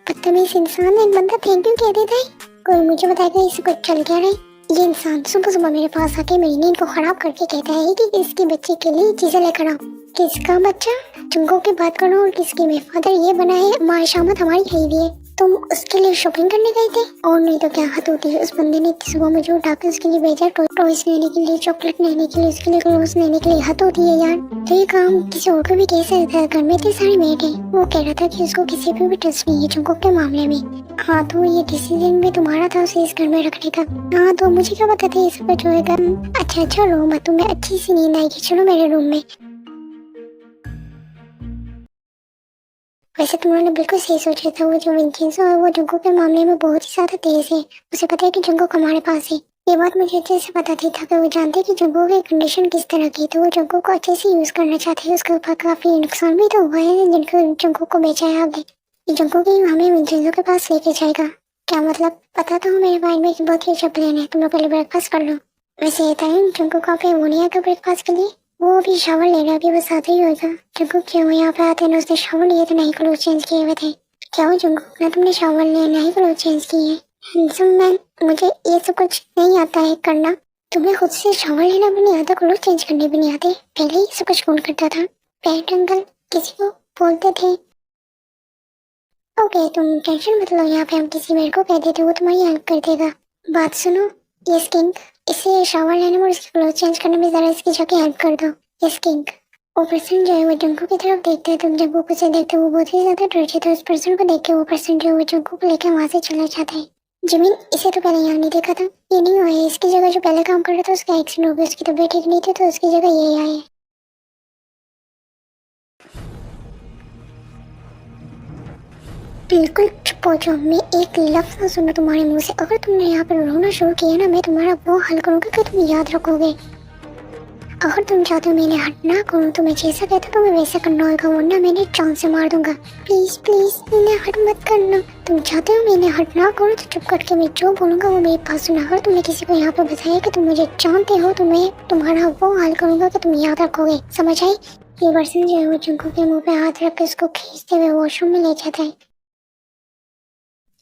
बदतमीज इंसान, एक बंदा थैंक यू कह देता है, कोई मुझे बताएगा इसे कुछ चल क्या रहा है? ये इंसान सुबह सुबह मेरे पास आके मेरी नींद को खराब करके कहता है कि इसके बच्चे के लिए चीजें लेकर आओ। किसका बच्चा? तुमको की बात करो, और किसकी? मेरे फादर ये बना है, माँ शामत हमारी गई हुई है, तुम उसके लिए शॉपिंग करने गए थे? और नहीं तो क्या हद होती है, उस बंदे ने इतनी सुबह मुझे उठाकर उसके लिए भेजा टॉयज लेने के लिए, चॉकलेट लेने के लिए, उसके लिए क्लोथ्स लेने के लिए, हद होती है यार। तो ये काम किसी और को भी कैसे होता है? घर में इतनी सारी मेड है। वो कह रहा था कि उसको किसी पे भी ट्रस्ट नहीं है जुंको के मामले में। हाँ तो ये डिसीजन भी तुम्हारा था उसे इस घर में रखने का। हाँ तो मुझे क्या पता था ये सब कुछ होएगा। अच्छा चलो मत, तुम्हें अच्छी सी नींद आएगी, चलो मेरे रूम में। वैसे तुमने बिल्कुल सही सोचा था, वो जो विंचेंजो है वो जुंको के मामले में बहुत ही ज्यादा तेज है, उसे पता है कि जुंको हमारे पास है। ये बात मुझे अच्छे से पता थी, था कि वो जानते कि जुंको की कंडीशन किस तरह की, तो वो जुंको को अच्छे से यूज करना चाहते हैं। उसके ऊपर काफी नुकसान भी तो हुआ है जिनको जुंको को बेचा है आगे। ये जुंको की हमें विंचेंजो के पास लेके जाएगा। क्या मतलब? पता तो मेरे माइंड में एक बहुत ही अच्छा प्लान है, तुम लोग पहले ब्रेकफास्ट कर लो। वैसे ये टाइम जुंको का पे होने का ब्रेकफास्ट के लिए, वो अभी शावर ले रहा है, अभी बस आते ही होगा। जंगू क्यों यहाँ पे आते हैं? उसने शावर लिए तो नहीं क्लोथ चेंज किए हुए थे। क्या हो जंगू, ना तुमने शावर लिया नहीं क्लोथ चेंज किए? हैंडसम मैन, मुझे ये सब कुछ नहीं आता है करना। तुम्हें खुद से शावर लेना भी नहीं आता, क्लोथ चेंज करने भी नहीं आते, पहले ही सब कुछ कौन करता था? पेट अंकल किसी को बोलते थे। ओके तुम टेंशन मत लो, यहाँ पे हम किसी मेरे को कह देते, वो तुम्हारी हेल्प कर देगा। बात सुनो, ये स्किंक, इसे शावर लेने में और इसके क्लोथ चेंज करने में जरा इसकी जाके हेल्प कर दो। ये स्किंक। वो पर्सन जो है वो जंगू की तरफ देखता है, तुम जंगू को से देखते हो वो बहुत ही ज्यादा डर जाता है। उस पर्सन को देख के वो पर्सन जो है वो जंगू को लेकर वहाँ से चला जाता है। जमीन, इसे तो पहले यहाँ नहीं देखा था, ये नहीं हुआ है, इसकी जगह जो पहले काम कर रहा था उसका एक्सीडेंट हो गया, उसकी तबीयत ठीक नहीं थी तो उसकी जगह ये आया है। बिल्कुल चुप हो जाओ, मैं एक लफ्ज ना सुनूं तुम्हारे मुंह से। अगर तुमने यहाँ पर रोना शुरू किया ना, मैं तुम्हारा वो हल करूंगा कि तुम याद रखोगे। अगर तुम चाहते हो मैंने हट ना करूँ तो मैं जैसा कहता तो मैं वैसा करना होगा, वरना मैंने जान से मार दूंगा। प्लीज प्लीज मैंने हट मत करना। तुम चाहते हो मैंने हट ना करूँ तो चुप करके मैं जो बोलूंगा वो मेरी बात सुना। अगर तुमने किसी को यहाँ पे बताया कि तुम मुझे जानते हो तो मैं तुम्हारा वो हाल करूंगा कि तुम याद रखोगे, समझ आई? ये पर्सन जो है वो जुंकू के मुंह पे हाथ रख के उसको खींचते हुए वॉशरूम में ले जाता है।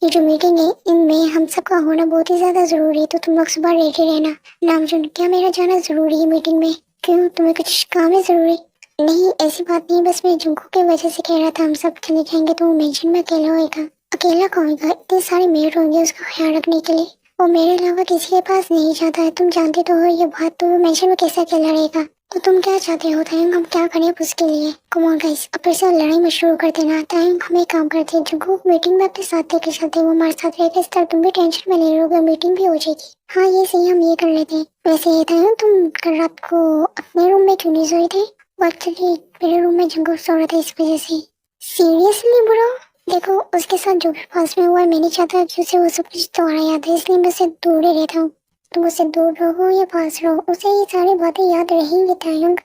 ये जो मीटिंग है इनमें हम सबका होना बहुत ही ज्यादा जरूरी है, तो तुम लोग सुबह रेडी रहना। नामजुन, क्या मेरा जाना जरूरी है मीटिंग में? क्यों, तुम्हें कुछ काम है जरूरी? नहीं, ऐसी बात नहीं, बस मैं जुंकू की वजह से कह रहा था हम सब चले जाएंगे तो मेंशन में अकेला होएगा। अकेला कौन होगा, इतने सारे मेड होंगे उसका ख्याल रखने के लिए। वो मेरे अलावा किसी के पास नहीं जाता है, तुम जानते तो हो ये बात, तो वो मेंशन में कैसे अकेला रहेगा? तो तुम क्या चाहते हो तायंग, हम क्या करें उसके लिए? कम ऑन गाइस, अब फिर से लड़ाई में शुरू कर देना। तायंग, हम एक काम करते हैं, जुंकू मीटिंग में अपने साथ लेके चलते हैं, वो हमारे साथ रहेगा, इस तरह तुम भी टेंशन में नहीं रहोगे, मीटिंग भी हो जाएगी। हाँ ये सही, हम ये कर लेते हैं। वैसे ये तायंग, तुम कल रात को अपने रूम में क्यों नहीं सोए थे? एक्चुअली मेरे रूम में जुंकू सो रहा था इस वजह से। Seriously bro? देखो, उसके साथ जो भी पास में हुआ है, मैं नहीं चाहता कि उसे वो सब कुछ दोबारा याद है, इसलिए मैं उससे दूर ही रहता हूँ। तुम उससे दूर रहो या पास रहो, उसे ये सारी बातें याद रहेंगी तायंग।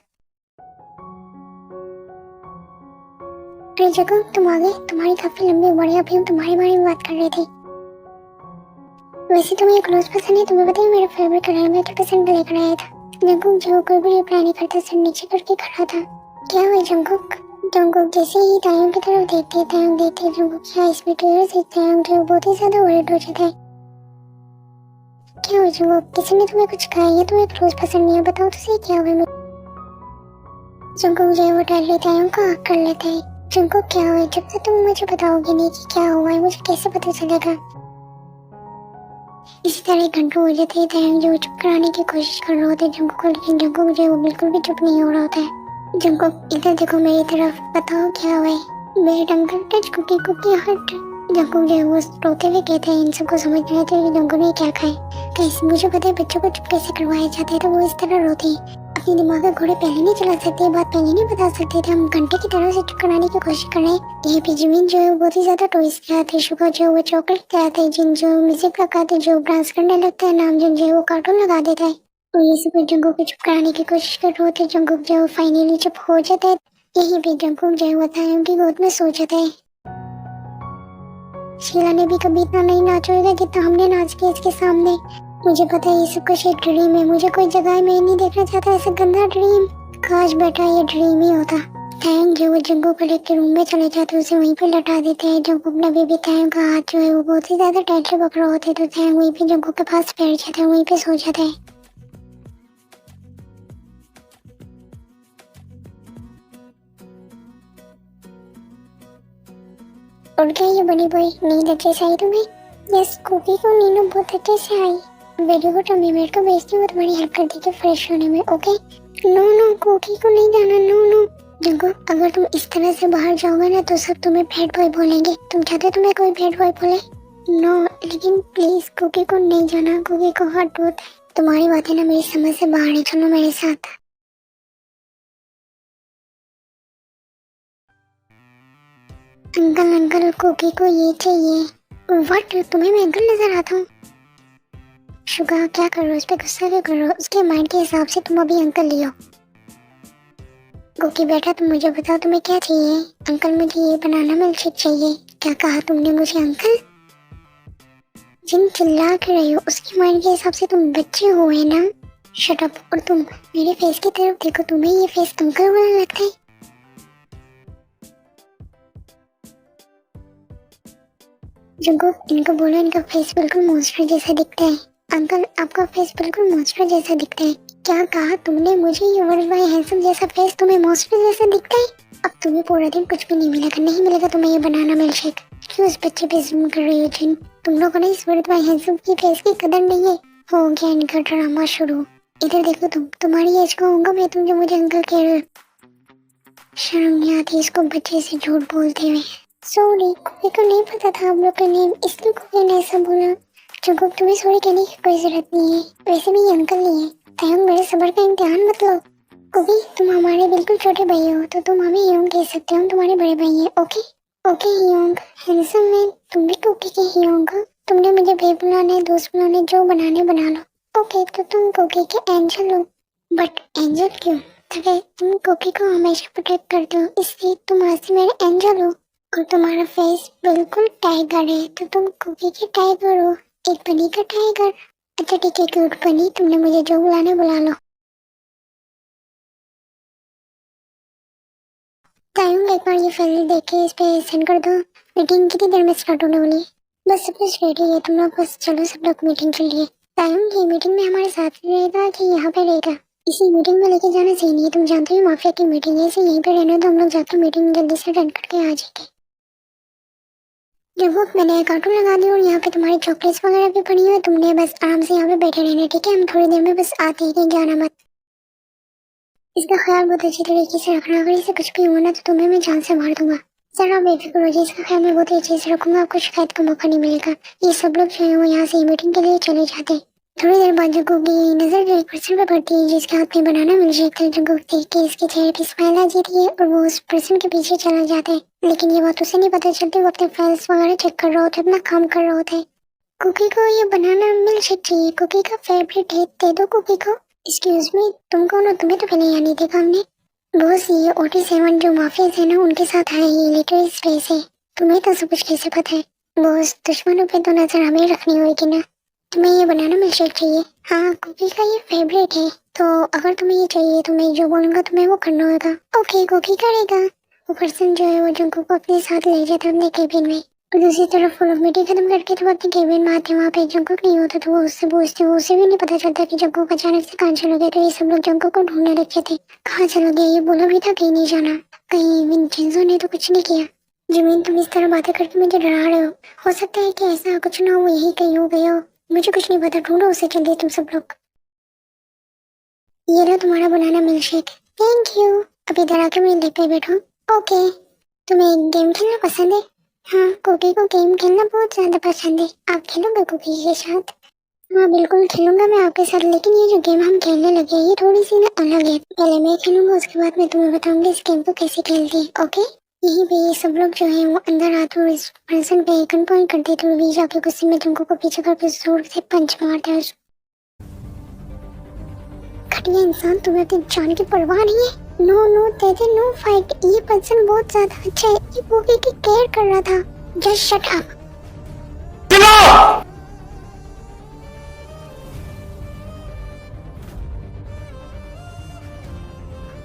अरे जगह, तुम आ गए, तुम्हारी काफी लंबी उम्र है, अभी हम तुम्हारे बारे में बात कर रहे थे। वैसे तुम्हें क्लोज पसंद है, तुम्हें पता है मेरा फेवरेट कलर, मैं तो पसंद लेकर आया था। जंगकुक जो कोई भी रिप्लाई नहीं करता, सिर नीचे करके खड़ा था। क्या हुआ जंगकुक? जंगकुक जैसे ही तायंग की तरफ देखते जंगकुक क्या इसमें क्लियर से तायंग जो बहुत ही ज्यादा वर्रिड हो जाता है। क्या हुआ जंगकुक, किसी ने तुम्हें कुछ कहा या तुम्हें क्लोज पसंद नहीं है? बताओ तो सही क्या हुआ? जंगकुक जो है वो डर लेता है, उनको आग कर लेता है। जंगकुक क्या हुआ? जब तक तुम मुझे बताओगे नहीं कि क्या हुआ है, मुझे कैसे पता चलेगा? इसी तरह घंटों हो जाते हैं, तायंग जो चुप कराने की कोशिश कर रहे होते हैं जंगकुक को, लेकिन जंगकुक जो है वो बिल्कुल भी चुप नहीं हो रहा होता है। जंगकुक इधर देखो मेरी तरफ, बताओ क्या हुआ है? मेरे अंकल टच कुकी कुकी हट। जंगकुक जो है वो रोते हुए कहते हैं, इन सबको समझ नहीं आता कि जंगकुक ने क्या खाया। कैसे मुझे पता है बच्चों को चुप कैसे करवाया जाता है, तो वो इस तरह रोते हैं। अपने दिमाग का घोड़े पहले नहीं चला सकते, बात पहले नहीं बता सकते थे, हम घंटे की तरह से चुप कराने की कोशिश कर रहे हैं। ये पे जिमिन जो है बहुत ही ज्यादा टॉयज खिलाते हैं, शुगर जो है वो चॉकलेट खिलाते हैं, जिन जो म्यूजिक लगाते हैं, जो डांस करने लगता है, नामजुन जो है वो कार्टून लगा देता है। तो ये सब जंगकुक को चुप कराने की कोशिश कर रहे होते हैं। जंगकुक जो है फाइनली चुप हो जाता है। यही पे जंगकुक जो है वो तायंग की गोद में सो जाता है। शीला ने भी कभी इतना नहीं नाचा होगा जितना हमने नाच किया इसके सामने। मुझे पता है ये सब कुछ एक ड्रीम है, मुझे कोई जगह में नहीं देखना चाहता ऐसा गंदा ड्रीम। काश बेटा ये ड्रीम ही होता। तायंग जो वो जंगकुक को लेकर रूम में चले जाते, उसे वहीं पे लटा देते हैं। जंगकुक ने बेबी तायंग का हाथ जो है वो बहुत ही ज्यादा टाइट से पकड़ा होता है, तो तायंग वहीं पे जंगकुक के पास बैठ जाता है, वहीं पे सो जाता है। और क्या ये बनी बॉय, नींद अच्छे से आई तुम्हें? यस, कुकी को नींद बहुत अच्छे से आई। वेरी गुड, अम्मी मेड को भेजती हूँ, तुम्हारी हेल्प कर देगी फ्रेश होने में, ओके? नो नो, कुकी को नहीं जाना, नो नो। देखो, अगर तुम इस तरह से बाहर जाओगे ना तो सब तुम्हें बैड बॉय बोलेंगे। तुम चाहते हो तुम्हें कोई बैड बॉय बोले? नो, लेकिन प्लीज कुकी को नहीं जाना, कुकी को हर्ट होता है। तुम्हारी बातें ना मेरी समझ से बाहर है, चलो मेरे साथ। अंकल अंकल, कुकी को ये चाहिए। व्हाट, तुम्हें मैं अंकल नजर आता हूँ? शुगा, क्या कर रहे हो, उस पे गुस्सा क्यों कर रहे हो? उसके माइंड के हिसाब से तुम अभी अंकल लियो। गोकी बेटा, तुम मुझे बताओ तुम्हें क्या चाहिए? अंकल मुझे ये बनाना मिल्कशेक चाहिए। क्या कहा तुमने मुझे अंकल? जिन चिल्ला के रही हो, उसके माइंड के हिसाब से तुम बच्चे हो है ना? Shut up. और तुम मेरे फेस की तरफ देखो, तुम्हें ये फेस अंकल वाला लगता है? जुगो, इनको बोलो इनका फेस बिल्कुल मॉन्स्टर जैसा दिखता है। अंकल, आपका फेस बिल्कुल मॉन्स्टर जैसा दिखता है। क्या कहा तुमने मुझे? ये वर्ल्ड वाइड हैंडसम जैसा फेस तुम्हें मॉन्स्टर जैसा दिखता है? अब तुम्हें पूरा दिन कुछ भी नहीं मिलेगा, नहीं मिलेगा तुम्हें ये बनाना मिल्कशेक। क्यों इस बच्चे पे जुल्म कर रही हो जिन? तुम लोगों ने इस वर्ल्ड वाइड हैंडसम की फेस की कदर नहीं है। हो गया इनका ड्रामा शुरू। इधर देखो, तुम्हारी एज का होगा मैं, तुम जो मुझे अंकल कह रहे हो। शर्म नहीं आती इसको बच्चे से झूठ बोलते हुए। सॉरी, कुकी को नहीं पता था आप लोग का नेम, इसलिए कुकी ने ऐसा बोला। चुगुक, तुम्हें सॉरी कहने की कोई जरूरत नहीं है, वैसे भी ये अंकल नहीं है। तायंग, मेरे सबर का इम्तिहान मत लो। कुकी, तुम हमारे बिल्कुल छोटे भाई हो, तो तुम हमें योंग कह सकते हो, हम तुम्हारे बड़े भाई हैं, okay? Okay Yong, handsome man, तुम भी कुकी के ही होगा। तुमने मुझे भाई बुलाने, दोस्त बुलाने, जो बनाने बना लो। ओके, तो तुम कुकी के एंजल हो। बट एंजल क्यों? अरे तुम कुकी को हमेशा प्रोटेक्ट करते हो, इसलिए तुम आज से मेरे एंजल हो। और तुम्हारा फेस बिल्कुल टाइगर है, तो तुम कुकी के टाइगर हो, एक बनी का टाइगर। अच्छा ठीक है क्यूट बनी, तुमने मुझे जो बुलाने बुला लो। टाइम एक बार ये फाइल देख के इस पे सेंड कर दो। मीटिंग कितनी देर में स्टार्ट होने वाली है? बस सब कुछ रेडी है, तुम लोग बस चलो सब लोग मीटिंग के लिए। तायुम की मीटिंग में हमारे साथ रहेगा कि यहाँ पे रहेगा? इसी मीटिंग में लेके जाना सही नहीं है, तुम जानते हो माफिया की मीटिंग है, इसे यहीं पे रहने दो, हम लोग जाकर मीटिंग जल्दी से अटेंड करके आ जाएंगे। जब वो मैंने कार्टून लगा दी और यहाँ पे तुम्हारी चॉकलेट्स वगैरह भी पड़ी हुई है, तुमने बस आराम से यहाँ पे बैठे रहना, ठीक है? हम थोड़ी देर में बस आते ही, जाना मत। इसका ख्याल बहुत अच्छी तरीके से रखना, अगर इसे कुछ भी हुआ ना तो तुम्हें मैं जान से मार दूंगा। सर आप बेफिक्र हो जाइए, इसका ख्याल मैं बहुत ही अच्छे से रखूंगा, आपको शिकायत का मौका नहीं मिलेगा। ये सब लोग जो है वो यहाँ से मीटिंग के लिए चले जाते हैं। थोड़ी देर बाद जग्गू की नजर जो एक पर्सन पे पड़ती है जिसके हाथ में बनाना मिल जाता है। जग्गू देख के इसके चेहरे पे स्माइल आ जाती है और वो उस पर्सन के पीछे चला जाता है, लेकिन ये बात उसे नहीं पता चलती, वो अपने फाइल्स वगैरह चेक कर रहा होता है, अपना काम कर रहा होता है। कुकी को ये बनाना मिल चाहिए, कुकी का फेवरेट है, दे दो कुकी को। एक्सक्यूज मी, तुम कौन हो? तुम्हें तो पहले यहाँ नहीं देखा हमने। बॉस ये OT7 जो माफियाज है ना उनके साथ आए, ये लिटरल स्पेस है। तुम्हें तो सब कुछ कैसे पता है? बॉस दुश्मनों पे तो नजर हमें रखनी होगी ना। तुम्हें ये बनाना मिल्कशेक चाहिए? हाँ, कुकी का ये फेवरेट है, तो अगर तुम्हें ये चाहिए तो मैं जो बोलूंगा तुम्हें वो करना होगा। ओके, कुकी करेगा। वो पर्सन जो है वो जंकू को अपने साथ ले जाता है अपने केबिन में, और दूसरी तरफ फुल ऑफ मीटिंग खत्म करके तो वो अपने केबिन में आते हैं। वहाँ पे जंकुक नहीं होता तो वो उससे पूछते, वो उसे भी नहीं पता चलता कि जंकुक अचानक से कहाँ चले गए। तो ये सब लोग जंकुक को ढूंढने लगे थे। कहाँ चले गए ये बोला भी था, कहीं नहीं जाना। कहीं विंचेंजो ने तो कुछ नहीं किया? जमीन, तुम इस तरह बातें करके मुझे डरा रहे हो सकता है कि ऐसा कुछ ना हो, यही कहीं हो गए हो। मुझे कुछ नहीं पता, ढूंढो उसे जल्दी तुम सब लोग। ये रहा तुम्हारा बनाना मिल्कशेक। Thank you. अब इधर आकर मेरे लेग पे बैठो। ओके। तुम्हें गेम खेलना पसंद है? हाँ, कुकी को गेम खेलना बहुत ज्यादा पसंद है। आप खेलोगे कुकी के साथ? हाँ बिल्कुल खेलूंगा मैं आपके साथ, लेकिन ये जो गेम हम खेलने लगे हैं ये थोड़ी सी ना अलग है। पहले मैं खेलूंगा, उसके बाद मैं तुम्हें बताऊंगी इस गेम को कैसे खेलते हैं। ओके? यहीं पे ये सब लोग जो है वो अंदर आते और इस पर्सन पे गन पॉइंट करते थे, भी जाके गुस्से में तुमको को पीछे करके जोर से पंच मारता है। घटिया इंसान, तुम्हें अपनी जान की परवाह नहीं है। नो नो तेरे, नो फाइट। ये पर्सन बहुत ज्यादा अच्छा है, ये कुकी की केयर कर रहा था। Just shut up.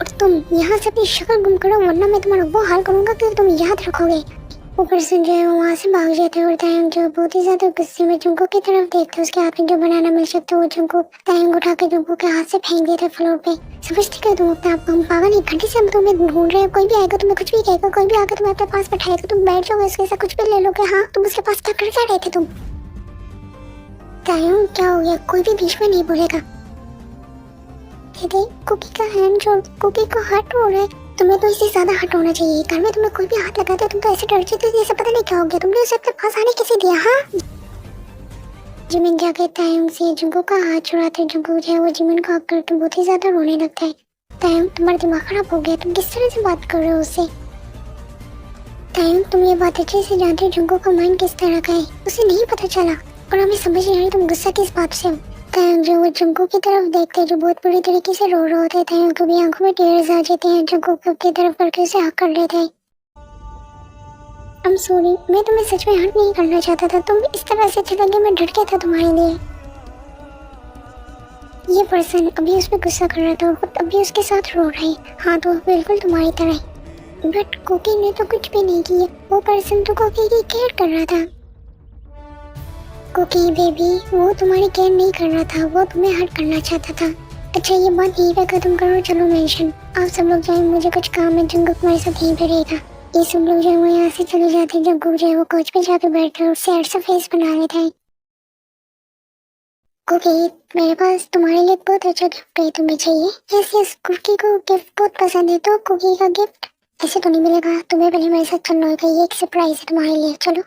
और तुम यहाँ से अपनी शक्ल गुम करो, वरना मैं तुम्हारा वो हाल करूंगा कि तुम याद रखोगे। वो पर्सन जो है वो वहाँ से भाग जाते हैं और तायंग जो बहुत ही ज्यादा गुस्से में जुंको की तरफ देखते, उसके हाथ में जो बनाना मिल सकता है वो जुंको तायंग उठा के जुंको के हाथ से फेंक देते फ्लोर पे। समझते क्या तुम अपने आप को? हम पागल, एक घंटे से हम तुम्हें ढूंढ रहे हैं, कोई भी आएगा तुम्हें कुछ भी कहेगा, कोई भी आकर तुम्हें अपने पास बैठाएगा, तुम बैठ जाओगे उसके साथ कुछ भी ले लोगे। हाँ, तुम उसके पास क्या कर रहे थे तुम? तायंग क्या हो गया? कोई भी बीच में नहीं बोलेगा। दीदी, कुकी का हैंड छोड़, कुकी को हर्ट हो रहा है। तुम्हें तो इससे ज्यादा हर्ट होना चाहिए। घर में तुम्हें कोई भी हाथ लगाता है तुम तो ऐसे डर जाते हो, पता नहीं क्या हो गया। तुमने उसे अपने पास आने कैसे दिया? हाँ, जिमिन जाके तायंग से जुंको का हाथ छुड़ाते, जुंको जो है वो जिमिन को हक करके बहुत ही ज्यादा रोने लगता है। तायंग, तुम्हारा दिमाग खराब हो गया, तुम किस तरह से बात कर रहे हो उससे? तायंग, तुम ये बात अच्छे से जानते हो जुंको का माइंड किस तरह का है, उसे नहीं पता चला, और हमें समझ नहीं आ रही तुम गुस्सा किस बात से हो। तायंग जो वो जुंको की तरफ देखते जो बहुत बुरी तरीके से रो रहा होता है, तायंग को भी आंखों में टीयर्स आ जाते हैं, जुंको की तरफ करके उसे हक कर लेता है। I'm sorry, मैं तुम्हें सच में हर्ट नहीं करना चाहता था, तुम इस तरह से चले गए, मैं डर गया था तुम्हारे लिए। ये पर्सन अभी उस पर गुस्सा कर रहा था और खुद अभी उसके साथ रो रहा है। हाँ, तो बिल्कुल तुम्हारी तरह। बट कुकी ने तो कुछ भी नहीं किया, वो पर्सन तो कुकी की केयर कर रहा था। कुकी बेबी, वो तुम्हारी केयर नहीं कर रहा था, वो तुम्हें हर्ट करना चाहता था। अच्छा, ये बात यहीं पे खत्म करो, चलो मेंशन। आप सब लोग जाए, मुझे कुछ काम है, जुंगुक तुम्हारे साथ यहीं पे रहेगा। ये सब लोग जो है वो यहाँ से चले जाते हैं। जुंगुक जो है वो कोच पे जाके बैठता है और सैड सा फेस बना लेता है। कुकी, मेरे पास तुम्हारे लिए बहुत अच्छा गिफ्ट है, तुम्हें चाहिए? यस यस, कुकी को गिफ्ट बहुत पसंद है, तो कुकी का गिफ्ट ऐसे तो नहीं मिलेगा, तुम्हें पहले मेरे साथ चलना होगा, ये एक सरप्राइज है तुम्हारे लिए, चलो।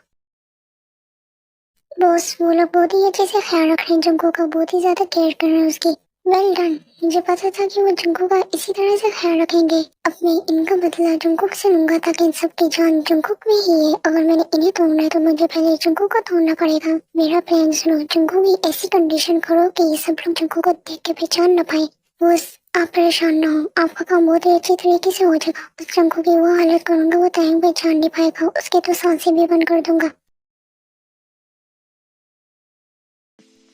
बॉस, वो लोग बहुत ही अच्छे से ख्याल रख रहे हैं जुंको का, बहुत ही ज्यादा केयर कर रहे हैं उसकी। वेल डन, मुझे पता था कि वो जुंको का इसी तरह से ख्याल रखेंगे। अब मैं इनका बदला जुंकुक से लूंगा, ताकि इन सब की जान जुंकुक में ही है। अगर मैंने इन्हें तोड़ना है तो मुझे पहले जुंकुक को तोड़ना पड़ेगा। मेरा प्लान सुनो, जुंकुक की ऐसी कंडीशन करो कि ये सब लोग जुंकुक को देख के पहचान न पाए। बस आप परेशान ना हो, आपका काम बहुत ही अच्छी तरीके से हो जाएगा। उस जुंकुक की वो हालत करूंगा वो टाइम पहचान नहीं पाएगा, उसके तो सांसें भी बंद कर दूंगा।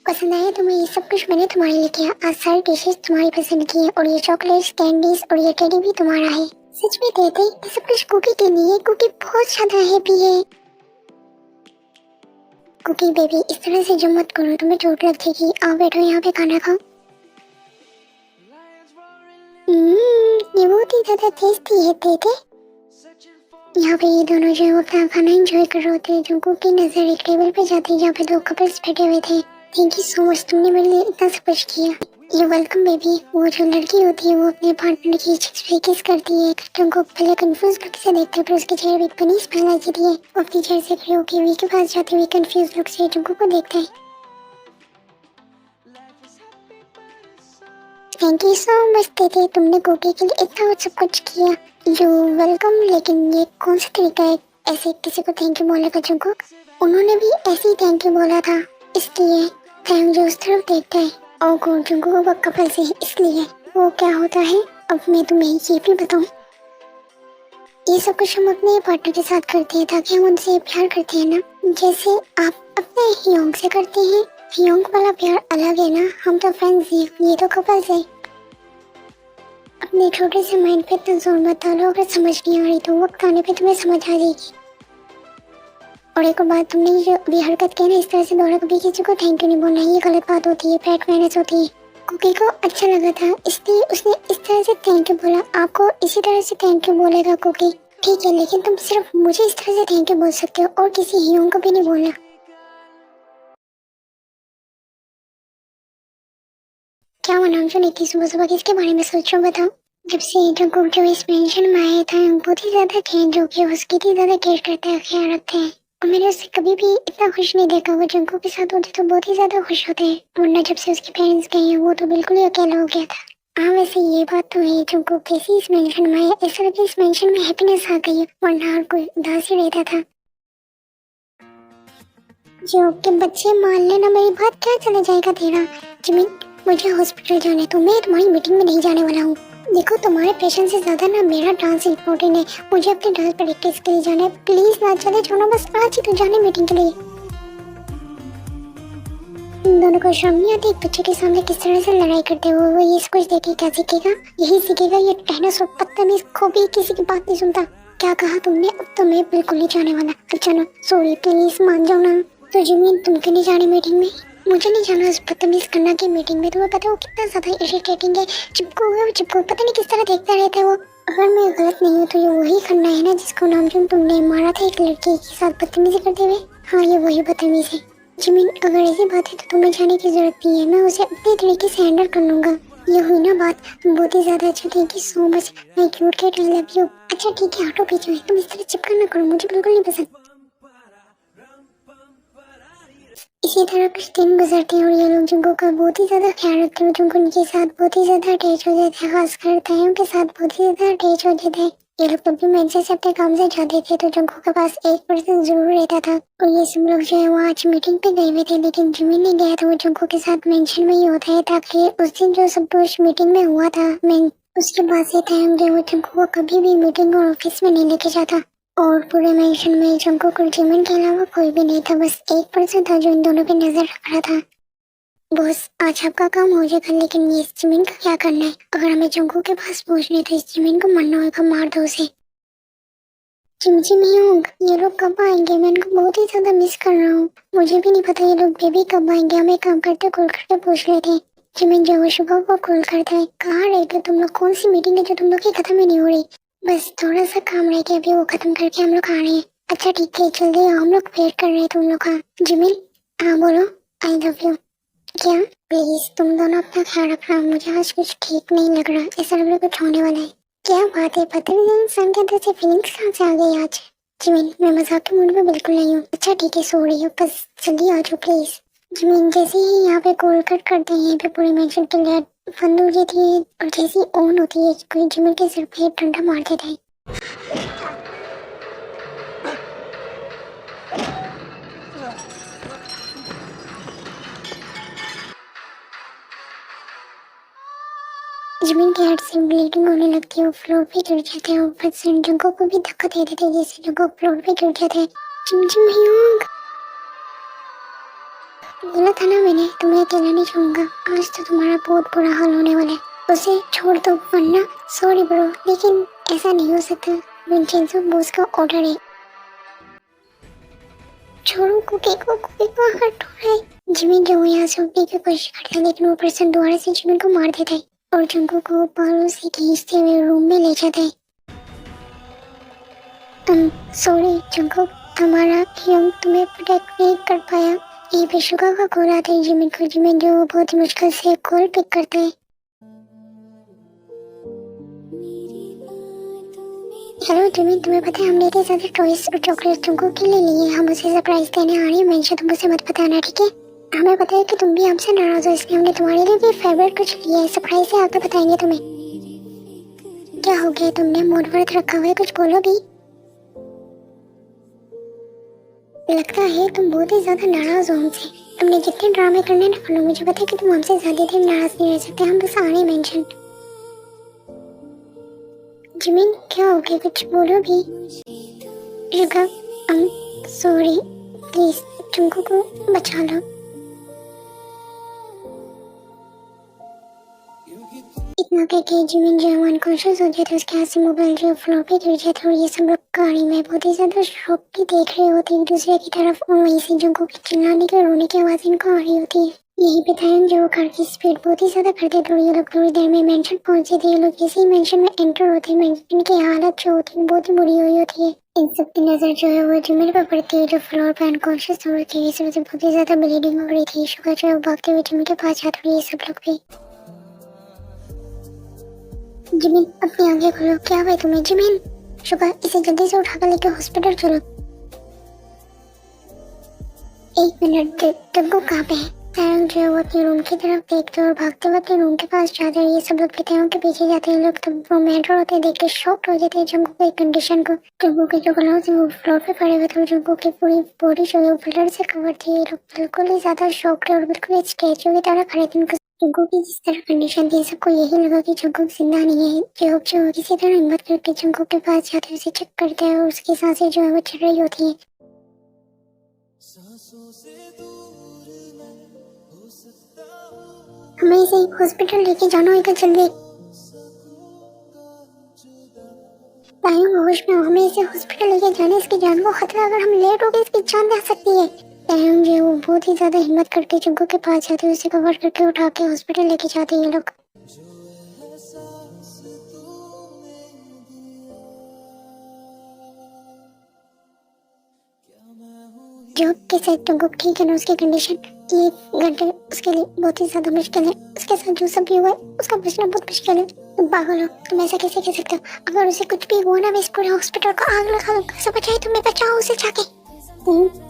पसंद आया तुम्हें? ये सब कुछ मैंने तुम्हारे लिए किया। आज सारी डिशेस तुम्हारी पसंद की है, और ये चॉकलेट्स, कैंडीज और ये टेडी भी तुम्हारा है। सच में देते, ये सब कुछ कुकी के लिए। कुकी बहुत ज्यादा हैप्पी है। कुकी बेबी, इस तरह से जम मत करो, तुम्हें चोट लग जाएगी। आओ बैठो यहाँ पे खाना खाओ। ये बहुत ही ज्यादा टेस्टी है तेते। यहाँ पे ये दोनों जो है वो अपना खाना एंजॉय कर रहे होते हैं। जंगकुक की नजर एक टेबल पे जाती है जहाँ पे दो कपल्स बैठे हुए थे। थैंक यू सो मच, तुमने मेरे लिए इतना सब कुछ किया। ये वेलकम बेबी। वो जो लड़की होती है वो अपने पार्टनर की चिक्स पे किस करती है। जंगकुक पहले कंफ्यूज लुक से देखते हैं, फिर उसके चेहरे पे एक बनी स्माइल आ जाती है। वो अपनी चेयर से खड़े होकर वी के पास जाते हुए कंफ्यूज लुक से जंगकुक को देखते हैं। थैंक यू सो मच तेते, तुमने कुकी के लिए इतना सब कुछ किया। You welcome. लेकिन ये कौन सा तरीका है ऐसे किसी को थैंक यू बोलने का जंगकुक? उन्होंने भी ऐसे ही थैंक यू बोला था, इसलिए थैंक जो उस तरफ देखता है। और को जंगकुक का कपल से इसलिए वो क्या होता है अब मैं तुम्हें ये भी बताऊं। ये सब कुछ हम अपने पार्टनर के साथ करते हैं ताकि हम उनसे प्यार करते हैं ना, जैसे आप अपने हियोंग से करते हैं। हियोंग वाला प्यार अलग है ना, हम तो फ्रेंड्स हैं, ये तो कपल्स है। अपने छोटे से माइंड पे इतना जोर मत डालो, अगर समझ नहीं आ रही तो वक्त आने पे तुम्हें समझ आ जाएगी। और एक और बात, तुमने जो भी हरकत की ना, इस तरह से दोबारा कभी किसी को थैंक यू नहीं बोलना, ये गलत बात होती है, बैड मैनर्स होती है। कुकी को अच्छा लगा था इसलिए उसने इस तरह से थैंक यू बोला। आपको इसी तरह से थैंक यू बोलेगा कुकी, ठीक है, लेकिन तुम सिर्फ मुझे इस तरह से थैंक यू बोल सकते हो और किसी हियों को भी नहीं बोलना। क्या हुआ नामचुन, इतनी सुबह सुबह किसके बारे में सोच रहे हो बताओ? जब से जंगकुक जो इस मेंशन में आया था बहुत ही ज्यादा चेंज हो गया, उसकी इतनी ज्यादा केयर करता है, ख्याल रखते हैं। और मैंने उससे कभी भी इतना खुश नहीं देखा। वो जंगकुक के साथ होते तो बहुत ही ज्यादा खुश होते हैं, वरना जब से उसके पेरेंट्स गए हैं वो तो बिल्कुल ही अकेला हो गया था। हाँ वैसे ये बात तो है, जंगकुक कैसी इस मेंशन में आया, ऐसा लगे इस मेंशन में हैप्पीनेस आ गई है, वरना हर कोई उदास ही रहता था। जो के बच्चे मान लेना मेरी बात, क्या चला जाएगा तेरा। जिमिन मुझे हॉस्पिटल जाने तो मैं तुम्हारी मीटिंग में नहीं जाने वाला हूँ। देखो तुम्हारे पेशेंट से ज्यादा ना मेरा डांस इम्पोर्टेंट है, मुझे अपने डांस प्रैक्टिस के लिए जाना है। प्लीज ना चले जाओ ना, बस आज ही तो जाने मीटिंग के लिए। इन दोनों को शर्म नहीं आती एक बच्चे के सामने किस तरह से लड़ाई करते हो। वो ये सब कुछ देख के क्या सीखेगा, यही सीखेगा ये डायनासोर बदतमीज, को भी किसी की बात नहीं सुनता। क्या कहा तुमने, अब तो मैं बिल्कुल नहीं जाने वाला। अच्छा ना सॉरी, प्लीज मान जाओ ना। तो जिमिन तुम क्यों नहीं जाने मीटिंग में? मुझे नहीं जाना उस बदतमीज करना की मीटिंग में, तुम्हें पता है वो कितना ज्यादा इरिटेटिंग है। चिपको पता नहीं किस तरह देखता रहता है वो। अगर मैं गलत नहीं हूँ तो ये वही खन्ना है ना जिसको नामचुन तुमने मारा था एक लड़की के साथ बदतमीजी करते हुए। हाँ ये वही बदतमीज है। जिमिन अगर ऐसी बात है तो तुम्हें जाने की जरूरत नहीं है, मैं उसे अपने तरीके से हैंडल कर लूंगा। ये हुई ना बात, तुम बहुत ही ज्यादा अच्छा, थैंक यू सो मच, मैं cute cat, I love you. अच्छा ठीक है हटो पीछे, तुम इस तरह चिपका ना करो, मुझे बिल्कुल नहीं पसंद। इसी तरह कुछ दिन गुजरते हैं और ये लोग जिनको का बहुत ही ज्यादा ख्याल रखते हैं, जिनको उनके साथ बहुत ही ज्यादा अटैच हो जाते हैं, खासकर तायों के साथ बहुत ही ज्यादा अटैच हो जाते हैं। ये लोग कभी मैंने से अपने काम से जाते थे तो जिनको के पास एक पर्सन जरूर रहता था। और ये सब लोग जो है वो आज मीटिंग पे गए हुए थे, लेकिन जिमिन नहीं गया था। वो जिनको के साथ मेंशन में ही होता है ताकि उस दिन जो सब कुछ मीटिंग में हुआ था मैं उसके बाद से तायंग जो वो जिनको को कभी भी मीटिंग और ऑफिस में नहीं लेके जाता। और पूरे मेंशन में जंगकुक और जिमिन के अलावा कोई भी नहीं था, बस एक पर्सन था जो इन दोनों पे नजर रख रहा था। बॉस आज आपका काम हो जाएगा, लेकिन ये इस जिमिन का क्या करना है? अगर हमें जंगकुक के पास पहुंचने तो इस जिमिन को मरना होगा, मार दो उसे। चिमचिम ह्योंग ये लोग कब आएंगे, मैं इनको बहुत ही ज्यादा मिस कर रहा हूँ। मुझे भी नहीं पता ये लोग बेबी कब आएंगे, हम एक काम करते कॉल करके पूछ लेते हैं। जिमिन जो वो सुबह को कॉल करता है, कहाँ रहते हो तुम लोग, कौन सी मीटिंग है जो तुम लोग की खत्म ही नहीं हो रही? बस थोड़ा सा काम रह गया, अभी वो खत्म करके हम लोग आ रहे हैं। अच्छा ठीक है जल्दी आओ, हम लोग वेट कर रहे हैं तुम लोग का। जिमिन हाँ बोलो। आई लव यू। क्या प्लीज तुम दोनों अपना ख्याल रखना, मुझे आज कुछ ठीक नहीं लग रहा, ऐसा लग रहा है कुछ होने वाला है। क्या बात है, पता नहीं इंसान के अंदर से फीलिंग्स कहाँ से आ गई आज। जिमिन मैं मजाक के मूड में बिल्कुल नहीं हूँ। अच्छा ठीक है सो रही हूँ, बस जल्दी आ जाओ प्लीज। जिमिन जैसे ही यहाँ पे कॉल कट करते हैं यहाँ पे पूरे मेंशन के लिए बंद हो जाती है और जैसी ऑन होती है कोई जिमिन के सिर पे डंडा मार देता है। जिमिन के हाथ से ब्लीडिंग होने लगती है, वो फ्लोर पे गिर जाते हैं। ऊपर से जंगकुक को भी धक्का दे देते हैं जैसे जंगकुक फ्लोर पे गिर जाते हैं। चिमचिम ह्योंग बोला था ना मैंने तुम्हें अकेला नहीं छोड़ूंगा, आज तो तुम्हारा बहुत बुरा हाल होने वाला है। उसे छोड़ दो वरना। सॉरी ब्रो लेकिन ऐसा नहीं हो सकता, विंचेंजो बॉस का ऑर्डर है। छोड़ो कुकी को हट हो रहा है। जिमिन जो यहाँ से उठने की कोशिश करता है लेकिन वो पर्सन दोबारा से जिमिन को मार देता है और जंगू को बालों से खींचते हुए रूम में ले जाता है। सॉरी जंगू, हमारा यंग तुम्हें प्रोटेक्ट नहीं कर पाया। ये बेशुका का कॉल आता है जिमिन को। जिमिन जो बहुत ही मुश्किल से कॉल पिक करता है। हेलो जिमिन, तुम्हें पता है हमने इतने ज्यादा टॉयज और चॉकलेट तुमको के लिए लिए। हम उसे सरप्राइज देने आ रहे हैं। मेंशन तुम उसे मत बताना, ठीक है? हमें पता है कि तुम भी हमसे नाराज हो, इसलिए हमने तुम्हारे लिए भी फेवरेट कुछ लिया है। सरप्राइज से आकर बताएंगे तुम्हें। क्या हो गया, तुमने मूड वर्थ रखा हुआ है, कुछ बोलो भी। लगता है तुम बहुत ही ज्यादा नाराज हो हमसे। तुमने जितने ड्रामे करने ना कर लो, मुझे पता है कि तुम हमसे ज्यादा देर नाराज नहीं रह सकते। हम बस आ रहे हैं मेंशन। जिमिन क्या हो गया, कुछ बोलो भी। सॉरी प्लीज तुमको को बचा लो। इतना कह के जिमिन जो अनकॉन्शियस हो जाता है, उसके हाथ से मोबाइल जो फ्लोर पे गिर जाता है और ये सब लोग गाड़ी में बहुत ही ज्यादा शॉक की देख रहे होते हैं एक दूसरे की तरफ और वहीं से जंगू की चिल्लाने की रोने की आवाज इनको आ रही होती है। यही पे था जो कार की स्पीड बहुत ही ज्यादा करते थे और ये लोग थोड़ी देर में मेंशन पहुंचे थे। ये लोग जैसे ही मेंशन में एंटर होते हैं, मेंशन की हालत जो होती है बहुत ही बुरी हुई होती है। इन सब की नजर जो है वो जिमिन पर पड़ती है जो फ्लोर पर अनकॉन्शियस हो रही थी। इस वजह से बहुत ही ज्यादा ब्लीडिंग हो रही थी। शुगर जो है भागते हुए जिमिन के पास जाते हुए ये सब लोग भी। जिमिन अपनी आंखें खोलो, क्या हुआ तुम्हें? जिमिन, शुगर इसे जल्दी से उठाकर लेकर हॉस्पिटल चलो। एक मिनट, तुमको कहाँ पे है? तायंग जो है वो अपने रूम की तरफ देखते और भागते हुए अपने रूम के पास जाते हैं। ये सब लोग तायंग के पीछे जाते हैं। लोग तब वो मेट्रो होते देख के शॉक्ड हो जाते हैं जंगू की कंडीशन को। जंगू के जो क्लोथ्स हैं वो फ्लोर पे पड़े हुए थे। जंगू की पूरी बॉडी जो है वो ब्लड से कवर थी। ये लोग बिल्कुल ही ज्यादा शॉक्ड और बिल्कुल स्टैचू की तरह खड़े थे। जंगू की जिस तरह कंडीशन थी, सबको यही लगा कि जंगू जिंदा नहीं है। जो किसी तरह हिम्मत करके जंगू के पास जाते हैं, उसे चेक करते हैं और उसकी सांसें जो है वो चढ़ रही होती है। हमें इसे हॉस्पिटल लेके जाना होगा जल्दी। तायंग होश में हो, हमें इसे हॉस्पिटल लेके जाने, इसकी जान को खतरा। अगर हम लेट हो गए इसकी जान जा सकती है। तायंग जो है वो बहुत ही ज्यादा हिम्मत करके जंगू के पास जाते हैं, उसे कवर करके उठा के हॉस्पिटल लेके जाते हैं ये लोग। जो के साथ जंगू ठीक है ना, उसकी कंडीशन ये घंटे उसके लिए बहुत ही ज्यादा मुश्किल है। उसके साथ जो सब भी हुआ है उसका बचना बहुत मुश्किल है। तुम पागल हो, तुम ऐसा कैसे कह सकते हो? अगर उसे कुछ भी हुआ ना, मैं इस पूरे हॉस्पिटल को आग लगा दूंगा। कैसे बचाए तुम्हें, बचाओ उसे जाके।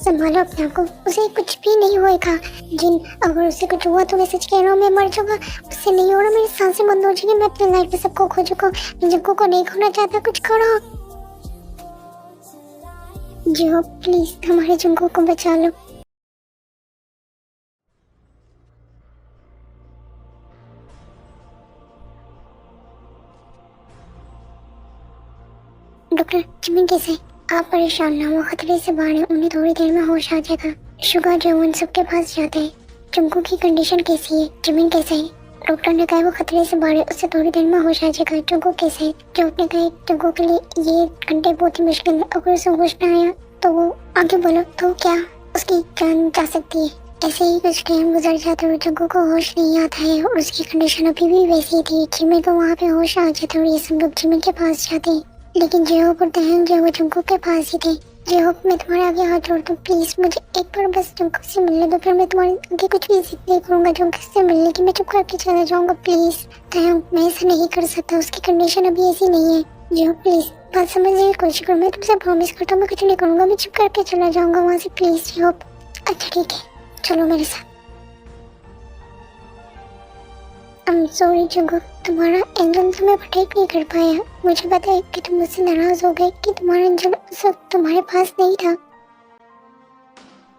संभालो अपने आप को, उसे कुछ भी नहीं होएगा। जिन अगर उसे कुछ हुआ तो मैं सच कह रहा हूँ, मैं मर जाऊंगा। उससे नहीं हो रहा, मेरी सांसें बंद हो जाएगी। मैं अपनी लाइफ में सबको खो चुका हूँ, मैं जंगू को नहीं खोना चाहता। कुछ करो जो, प्लीज हमारे जंगू को बचा लो। डॉक्टर जिमिन कैसे? आप परेशान ना हो, खतरे से बाहर है, उन्हें थोड़ी देर में होश आ जाएगा। शुगर जो उन सबके पास जाते हैं। जंगू की कंडीशन कैसी है? जिमिन कैसे है? डॉक्टर ने कहा वो खतरे से बाहर है, उससे थोड़ी देर में होश आ जाएगा। जंगू कैसे है? डॉक्टर ने कहा जंगू के लिए ये घंटे बहुत ही मुश्किल है। अगर उसे होश ना आया तो वो आगे बोलो तो क्या उसकी जान जा सकती है। ऐसे ही कुछ टाइम गुजर जाता है, जंगू को होश नहीं आता है और उसकी कंडीशन अभी भी वैसी थी। जिमिन को वहाँ पे होश आ जाता है और ये सब लोग जिमिन के पास जाते हैं। लेकिन जेहोप और तायंग जो वो जंगू के पास ही थे। जेहोप, मैं तुम्हारे आगे हाथ जोड़ता हूँ, प्लीज मुझे एक बार बस जंगू से मिलने दो, फिर मैं तुम्हारे आगे कुछ भी जिद नहीं करूंगा। जंगू से मिलने की मैं चुप करके चला जाऊंगा, प्लीज। तायंग, मैं ऐसा नहीं कर सकता, उसकी कंडीशन अभी ऐसी नहीं है। जेहोप प्लीज बात समझने की कोशिश करो, मैं तुमसे प्रॉमिस करता हूँ मैं कुछ नहीं करूंगा, मैं चुप करके चला जाऊंगा वहाँ से, प्लीज जेहोप। अच्छा ठीक है, चलो मेरे साथ। सॉरी जंगू, तुम्हारा एंगल तो मैं प्रोटेक्ट नहीं कर पाया। मुझे पता है कि तुम मुझसे नाराज हो गए कि तुम्हारा एंगल उस वक्त तुम्हारे पास नहीं था।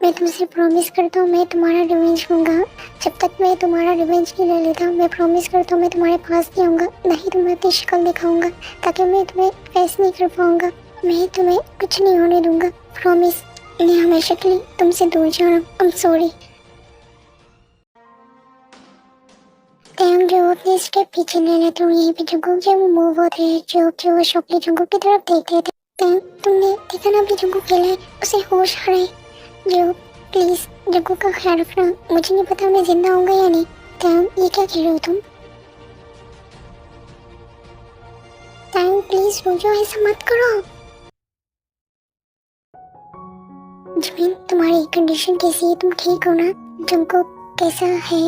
मैं तुमसे प्रॉमिस करता हूँ मैं तुम्हारा रिवेंज लूंगा। जब तक मैं तुम्हारा रिवेंज नहीं ले लेता, मैं प्रॉमिस करता हूँ मैं तुम्हारे पास नहीं आऊँगा, नहीं तुम्हें अपनी शक्ल दिखाऊंगा, ताकि मैं तुम्हें फेस नहीं कर पाऊंगा। मैं तुम्हें कुछ नहीं होने दूंगा, प्रॉमिस। मैं हमेशा के लिए तुमसे दूर जा रहा हूँ। सॉरी। तायंग जो अपने स्टेप पीछे ले लेते हैं, यहीं पे जंगू जो वो मूव होते हैं। जो वो शौकली जंगू की तरफ देखते थे। तायंग, तुमने देखा ना अभी जंगू खेला है, उसे होश आ रहा है। जो प्लीज जंकुक का ख्याल रखना, मुझे नहीं पता मैं जिंदा होऊंगा या नहीं। तायुंग ये क्या कह रहे हो तुम? तायुंग प्लीज रुको, ऐसा मत करो। जिमिन तुम्हारी कंडीशन कैसी है, तुम ठीक हो ना? जंकुक कैसा है?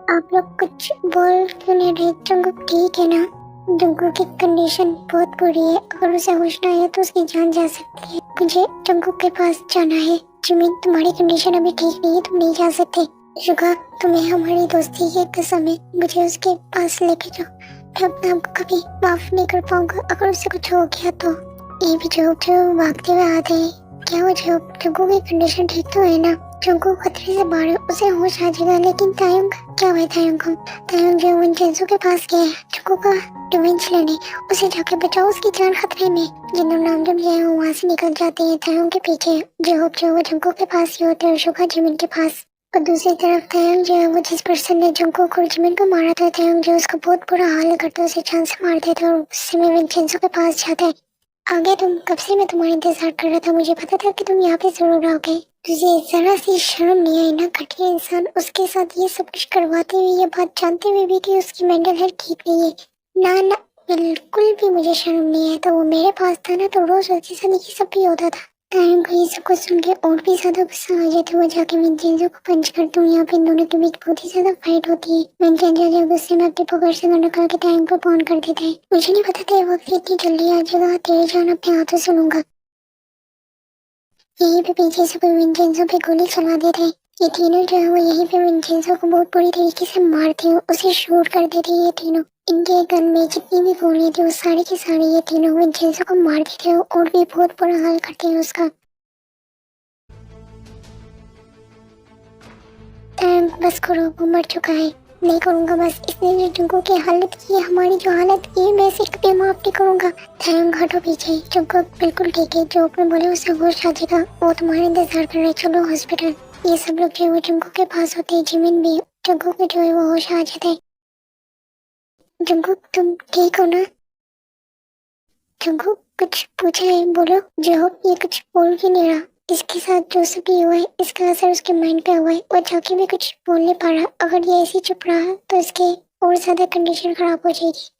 आप लोग कुछ बोल क्यों नहीं रहे? जंकुक ठीक है ना? जंकुक की कंडीशन बहुत बुरी है, अगर उसे होश ना आए तो उसकी जान जा सकती है। मुझे जंकुक के पास जाना है। जिमिन तुम्हारी कंडीशन अभी ठीक नहीं है, तुम नहीं जा सकते। शुगा तुम्हें हमारी दोस्ती की कसम है, मुझे उसके पास लेके जाओ। मैं अपने आप को कभी माफ नहीं कर पाऊंगा अगर उसे कुछ हो गया तो। ये भी जो भागते हुए आते हैं, क्या वो जंकुक की कंडीशन ठीक तो है ना? जंकुक खतरे से बाहर है, उसे होश आ जाएगा, लेकिन तायुंग क्या हुआ? तायुंग को तायुंग जो विंचेंजो के पास गया है जंकुक का रिवेंज लेने, उसे जाके बचाओ, उसकी जान खतरे में। जिन्होंने नाम जब लिया है वहाँ से निकल जाते हैं तायुंग के पीछे। जो वो जंकुक के पास ही होते हैं, शुगा जिमिन के पास। और दूसरी तरफ तायुंग जो है वो जिस पर्सन ने जंकुक और जिमिन को मारा था, तायुंग जो उसका बहुत बुरा हाल करता है, उसे जान से मार देता है और गुस्से में विंचेंजो के पास जाता है। आगे तुम कब से मैं तुम्हारा इंतजार कर रहा था, मुझे पता था कि तुम यहाँ पे जरूर आओगे। तुझे जरा सी शर्म नहीं आई ना? घटिया इंसान, उसके साथ ये सब कुछ करवाते हुए, ये बात जानते हुए भी कि उसकी मेंटल हेल्थ ठीक नहीं है। ना ना, बिल्कुल भी मुझे शर्म नहीं है। तो वो मेरे पास था ना, तो रोज उसके साथ ये सब भी होता था। टाइम को ये सब कुछ सुन के और भी ज्यादा गुस्सा आ जाता है। वो जाके विंचेंजो को पंच करता हूँ। यहाँ पे इन दोनों के बीच बहुत ही ज्यादा फाइट होती है। विंचेंजो जो गुस्से में अपनी पकड़ से निकाल के टाइम को फोन कर देता है। मुझे नहीं पता था ये वक्त इतनी जल्दी आ जाएगा, तेरी जान अपने हाथों से लूंगा। यहीं पे पीछे से कोई विंचेंजो पे गोली चला देते हैं। ये तीनों जो है वो यहीं पे विंचेंजो को बहुत बुरी तरीके से मारते हैं, उसे शूट कर देते हैं। ये तीनों, इनके गन में जितनी भी गोली थी वो सारी की सारी ये तीनों विंचेंजो को मार देते हैं और भी बहुत बुरा हाल करते हैं उसका। बस करो, वो मर चुका है, नहीं करूंगा बस। इसने जो जंकुक की हालत की है, हमारी जो हालत की है, मैं इसे कभी माफ नहीं करूंगा। थैंक हटो पीछे, जंकुक बिल्कुल ठीक है, जो अपने बोले उसे होश आ जाएगा, वो तुम्हारा इंतजार कर रहे, चलो हॉस्पिटल। ये सब लोग जो है वो जंकुक के पास होते हैं, जिमिन भी। जंकुक को जो है वो होश आ जाता है। जंकुक तुम ठीक हो ना? जंकुक कुछ पूछा है, बोलो। जो ये कुछ बोल ही नहीं रहा। इसके साथ जो सब भी हुआ है, इसका असर उसके माइंड पे हुआ है। वो जाके भी कुछ बोल नहीं पा रहा। अगर ये ऐसे चुप रहा तो इसके और ज्यादा कंडीशन खराब हो जाएगी।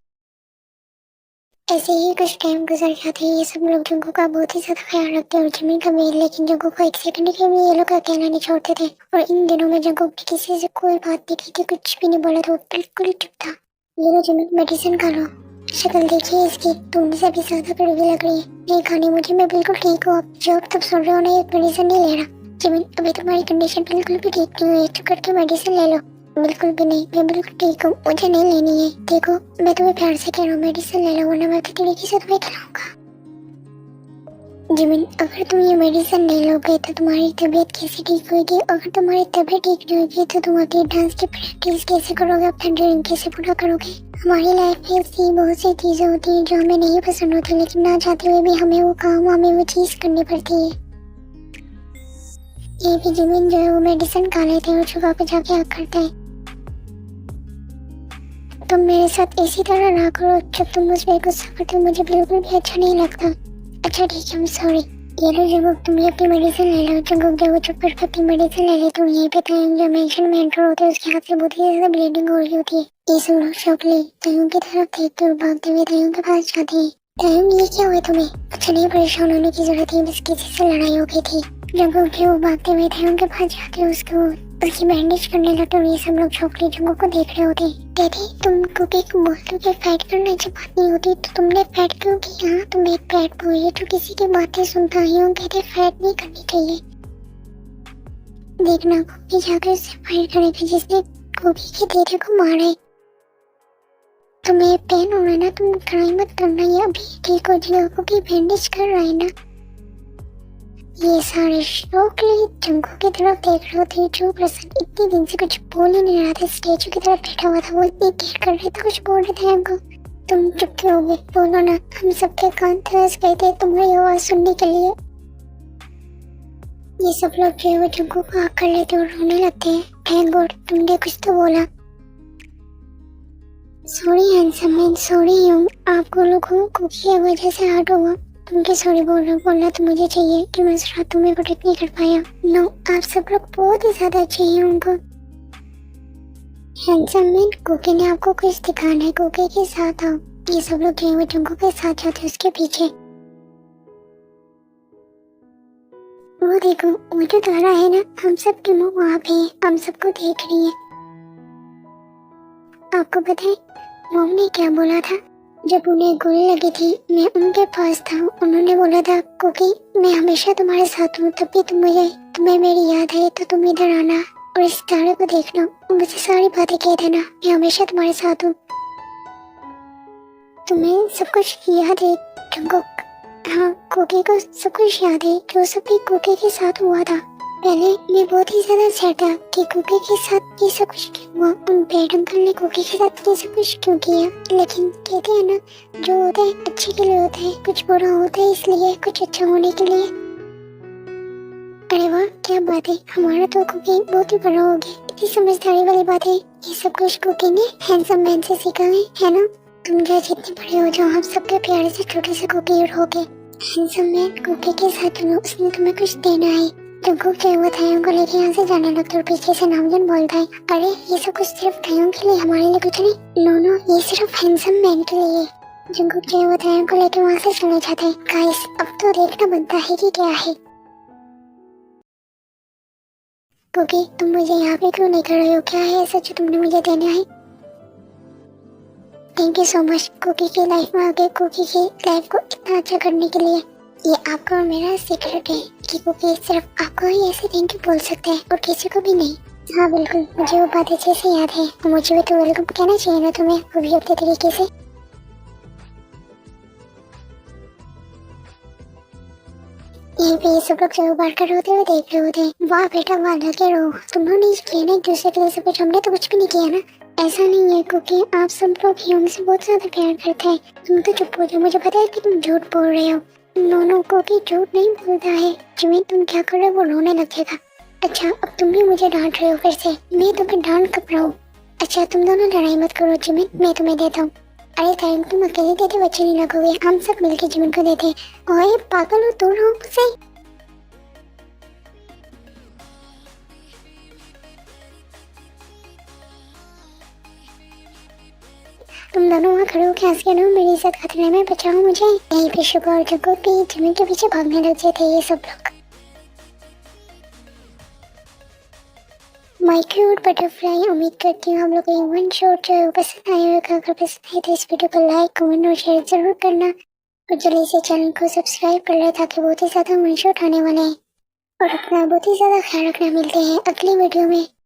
ऐसे ही कुछ टाइम गुजर जाते हैं। ये सब लोग जंकुक का बहुत ही ज्यादा ख्याल रखते हैं और जिमिन का भी, लेकिन जंकुक को एक सेकंड के लिए ये लोग अकेला नहीं छोड़ते थे। और इन दिनों में जंकुक ने किसी से कोई बात नहीं की थी, कुछ भी नहीं बोला था, वो बिल्कुल चुप था। ये लो जिमिन, मेडिसिन खा लो। शक्ल देखिए इसकी, तुमसे भी ज्यादा कड़वी लग रही है। नहीं खानी मुझे, मैं बिल्कुल ठीक हूँ। जो अब तब सुन रहे हो ना, ये मेडिसिन नहीं ले रहा। जिमिन अभी तुम्हारी कंडीशन बिल्कुल भी ठीक नहीं हुई, चुप करके मेडिसिन ले लो। बिल्कुल भी नहीं, मैं बिल्कुल ठीक हूँ, मुझे नहीं लेनी है। देखो मैं तुम्हें प्यार से कह रहा हूँ, मेडिसिन ले लो, वरना मैं अपनी तरीके से तुम्हें खिलाऊंगा। जिमिन अगर तुम ये मेडिसिन नहीं लोगे तो तुम्हारी तबीयत कैसे ठीक होगी? अगर तुम्हारी तबीयत ठीक नहीं होगी तो तुम अपनी डांस की प्रैक्टिस कैसे करोगे? अपना ड्रीम कैसे पूरा करोगे? हमारी लाइफ में ऐसी बहुत सी चीजें होती हैं जो हमें नहीं पसंद होती, लेकिन ना चाहते हुए भी हमें वो काम, हमें वो चीज करनी पड़ती है। ये भी जिमिन जो है वो मेडिसिन खा लेते हैं और सुबह पे जाके हक करता है। तुम मेरे साथ इसी तरह ना करो, जब तुम मुझ पर गुस्सा करते हो मुझे बिल्कुल भी अच्छा नहीं लगता। अच्छा ठीक है, सॉरी। ये लो जंकुक, तुम ये अपनी मेडिसिन ले लो। जंकुक जो वो चुप करके अपनी मेडिसिन ले लेते हो। यहीं पे तायुंग जो मेंशन में एंटर होते हैं, उसके हाथ से बहुत ही ज्यादा ब्लीडिंग हो रही होती है। ये सब लोग शौकली तायुंग की तरफ देखते हुए भागते हुए तायुंग के पास जाते हैं। तायुंग ये क्या हुआ तुम्हें? अच्छा नहीं, परेशान होने की जरूरत है, बस किसी से लड़ाई हो गई थी। जंकुक जो वो भागते हुए तायुंग के पास जाते हैं, उसकी बैंडेज करने लगते हैं। ये सब लोग शौकली जंकुक को देख रहे होते हैं। डैडी तुम कुकी को बोलते हो फाइट करना अच्छी बात नहीं होती, तो तुमने फाइट क्यों की? हाँ तुम एक बैड बॉय है जो किसी की बातें सुनता ही हो। कहते फाइट नहीं करनी चाहिए। देखना कुकी जाकर उससे फाइट करेगा जिसने कुकी के दीदी को मारा है। तुम्हें पेन हो रहा है ना, तुम ट्राई मत करना, ये अभी ठीक हो जाएगा। कुकी बैंडेज कर रहा है ना। ये सारे शौकली जंकुक की तरफ देख रहे होते, जो पर्सन इतने दिन से कुछ बोल ही नहीं रहा था, स्टेचू की तरफ बैठा हुआ था, वो इतनी केयर कर रहे थे, कुछ बोल रहे थे हमको। तुम चुप क्यों हो गए? बोलो ना, हम सबके कान तरस गए थे तुम्हारी आवाज सुनने के लिए। ये सब लोग जो है वो जंकुक को आकर लेते और रोने लगते हैं। थैंक गॉड तुमने कुछ तो बोला। सॉरी हैंडसम मैन, सॉरी यूं, आपको लोगों को की वजह से हर्ट हुआ। तुमके सॉरी बोलना तो मुझे चाहिए कि मैं उस रात तुम्हें प्रोटेक्ट नहीं कर पाया। नो, आप सब लोग बहुत ही ज्यादा अच्छे हैं उनको। हैंडसम मैन, कुकी ने आपको कुछ दिखाना है, कुकी के साथ आओ। ये सब लोग जो है वो जंगू के साथ जाते हैं उसके पीछे। वो देखो, वो जो तारा है ना, हम सब के मुंह वहाँ पे है, हम सबको देख रही है। आपको पता है मॉम ने क्या बोला था? जब उन्हें गोली लगी थी मैं उनके पास था, उन्होंने बोला था क्योंकि मैं हमेशा तुम्हारे साथ हूँ, तब भी तुम्हें मेरी याद है तो तुम इधर आना और इस तारे को देखना और मुझे सारी बातें कह देना, मैं हमेशा तुम्हारे साथ हूँ। तुम्हें सब कुछ याद है जंगुक? हाँ, कुकी को सब कुछ याद है, जो सब भी कुकी के साथ हुआ था। पहले मैं बहुत ही ज्यादा सैड था कि कुकी के साथ ये सब कुछ क्यों हुआ, उन पेड़ अंकल ने कुकी के साथ ये सब कुछ क्यों किया। लेकिन कहते हैं ना, जो होता है अच्छे के लिए होता है, कुछ बुरा होता है इसलिए, कुछ अच्छा होने के लिए। अरे वाह, क्या बात है, हमारा तो कुकी बहुत ही बड़ा हो गया। इतनी समझदारी वाली बात है, ये सब कुछ कुकी ने हैंडसम मैन से सीखा है ना। तुम जो जितने बड़े हो जाओ, हम सबके प्यारे से छोटे से कुकी रहोगे। हैंडसम मैन कुकी के साथ चलो, उसने तुम्हें कुछ देना है। जंगुक जो है वो थायों को लेके यहाँ से जाने लगता है और पीछे से नामजन बोलता है, अरे ये सब कुछ सिर्फ थायों के लिए, हमारे लिए कुछ नहीं। नो, ये सिर्फ हैंडसम मैन के लिए। जंगुक जो है वो थायों को लेके वहाँ से चले जाते हैं। गाइस, अब तो देखना बनता है कि क्या है। क्योंकि तुम मुझे यहाँ पे क्यों नहीं कर रहे हो, क्या है ऐसा जो तुमने मुझे देना है? Thank you so much Cookie की लाइफ में आके कुकी की लाइफ को इतना अच्छा करने के लिए। ये आपका और मेरा सीक्रेट है कि कुकी सिर्फ आपको ही ऐसे थैंक यू बोल सकते हैं और किसी को भी नहीं। हाँ बिल्कुल, मुझे वो बात अच्छे से याद है और मुझे भी तो वेलकम कहना चाहिए ना तुम्हें, वो भी अपने तरीके से। यहीं पे सब लोग जो बात कर रहे होते हुए देख रहे होते हैं। वाह बेटा वाह, लगे रहो, तुम लोगों ने किया ना एक दूसरे के लिए सब कुछ, हमने तो कुछ भी नहीं किया ना। ऐसा नहीं है क्योंकि आप सब लोग ह्यूमन से बहुत ज्यादा प्यार करते हैं। तुम तो चुप हो जाओ, मुझे पता है कि तुम झूठ बोल रहे हो। दोनों को भी झूठ नहीं बोलता है। जिमिन तुम क्या कर रहे हो, वो रोने लगेगा। अच्छा, अब तुम भी मुझे डांट रहे हो फिर से, मैं तुम्हें डांट कब रहा हूँ? अच्छा तुम दोनों लड़ाई मत करो जिमिन, मैं तुम्हें देता हूँ। अरे टाइम तुम अकेले देते बच्चे नहीं लगोगे, हम सब मिलके जिमिन को देते। ओए पागल हो, दूर रहो मुझसे। तुम दोनों वहाँ खड़े होकर हंस के ना मेरी इज्जत खतरे में, बचाओ मुझे। यहीं पे शुगर और जंगुक भी जिमिन के पीछे भागने लगे थे ये सब लोग। माय क्यूट बटरफ्लाई, उम्मीद करती हूँ हम लोग को वन शॉट जो है वो पसंद आया होगा। अगर पसंद आए तो इस वीडियो को लाइक कमेंट और शेयर जरूर करना और जल्दी से चैनल को सब्सक्राइब कर ले ताकि बहुत ही ज्यादा वन शॉट आने वाले हैं। और अपना बहुत ही ज्यादा ख्याल रखना, मिलते हैं अगली वीडियो में।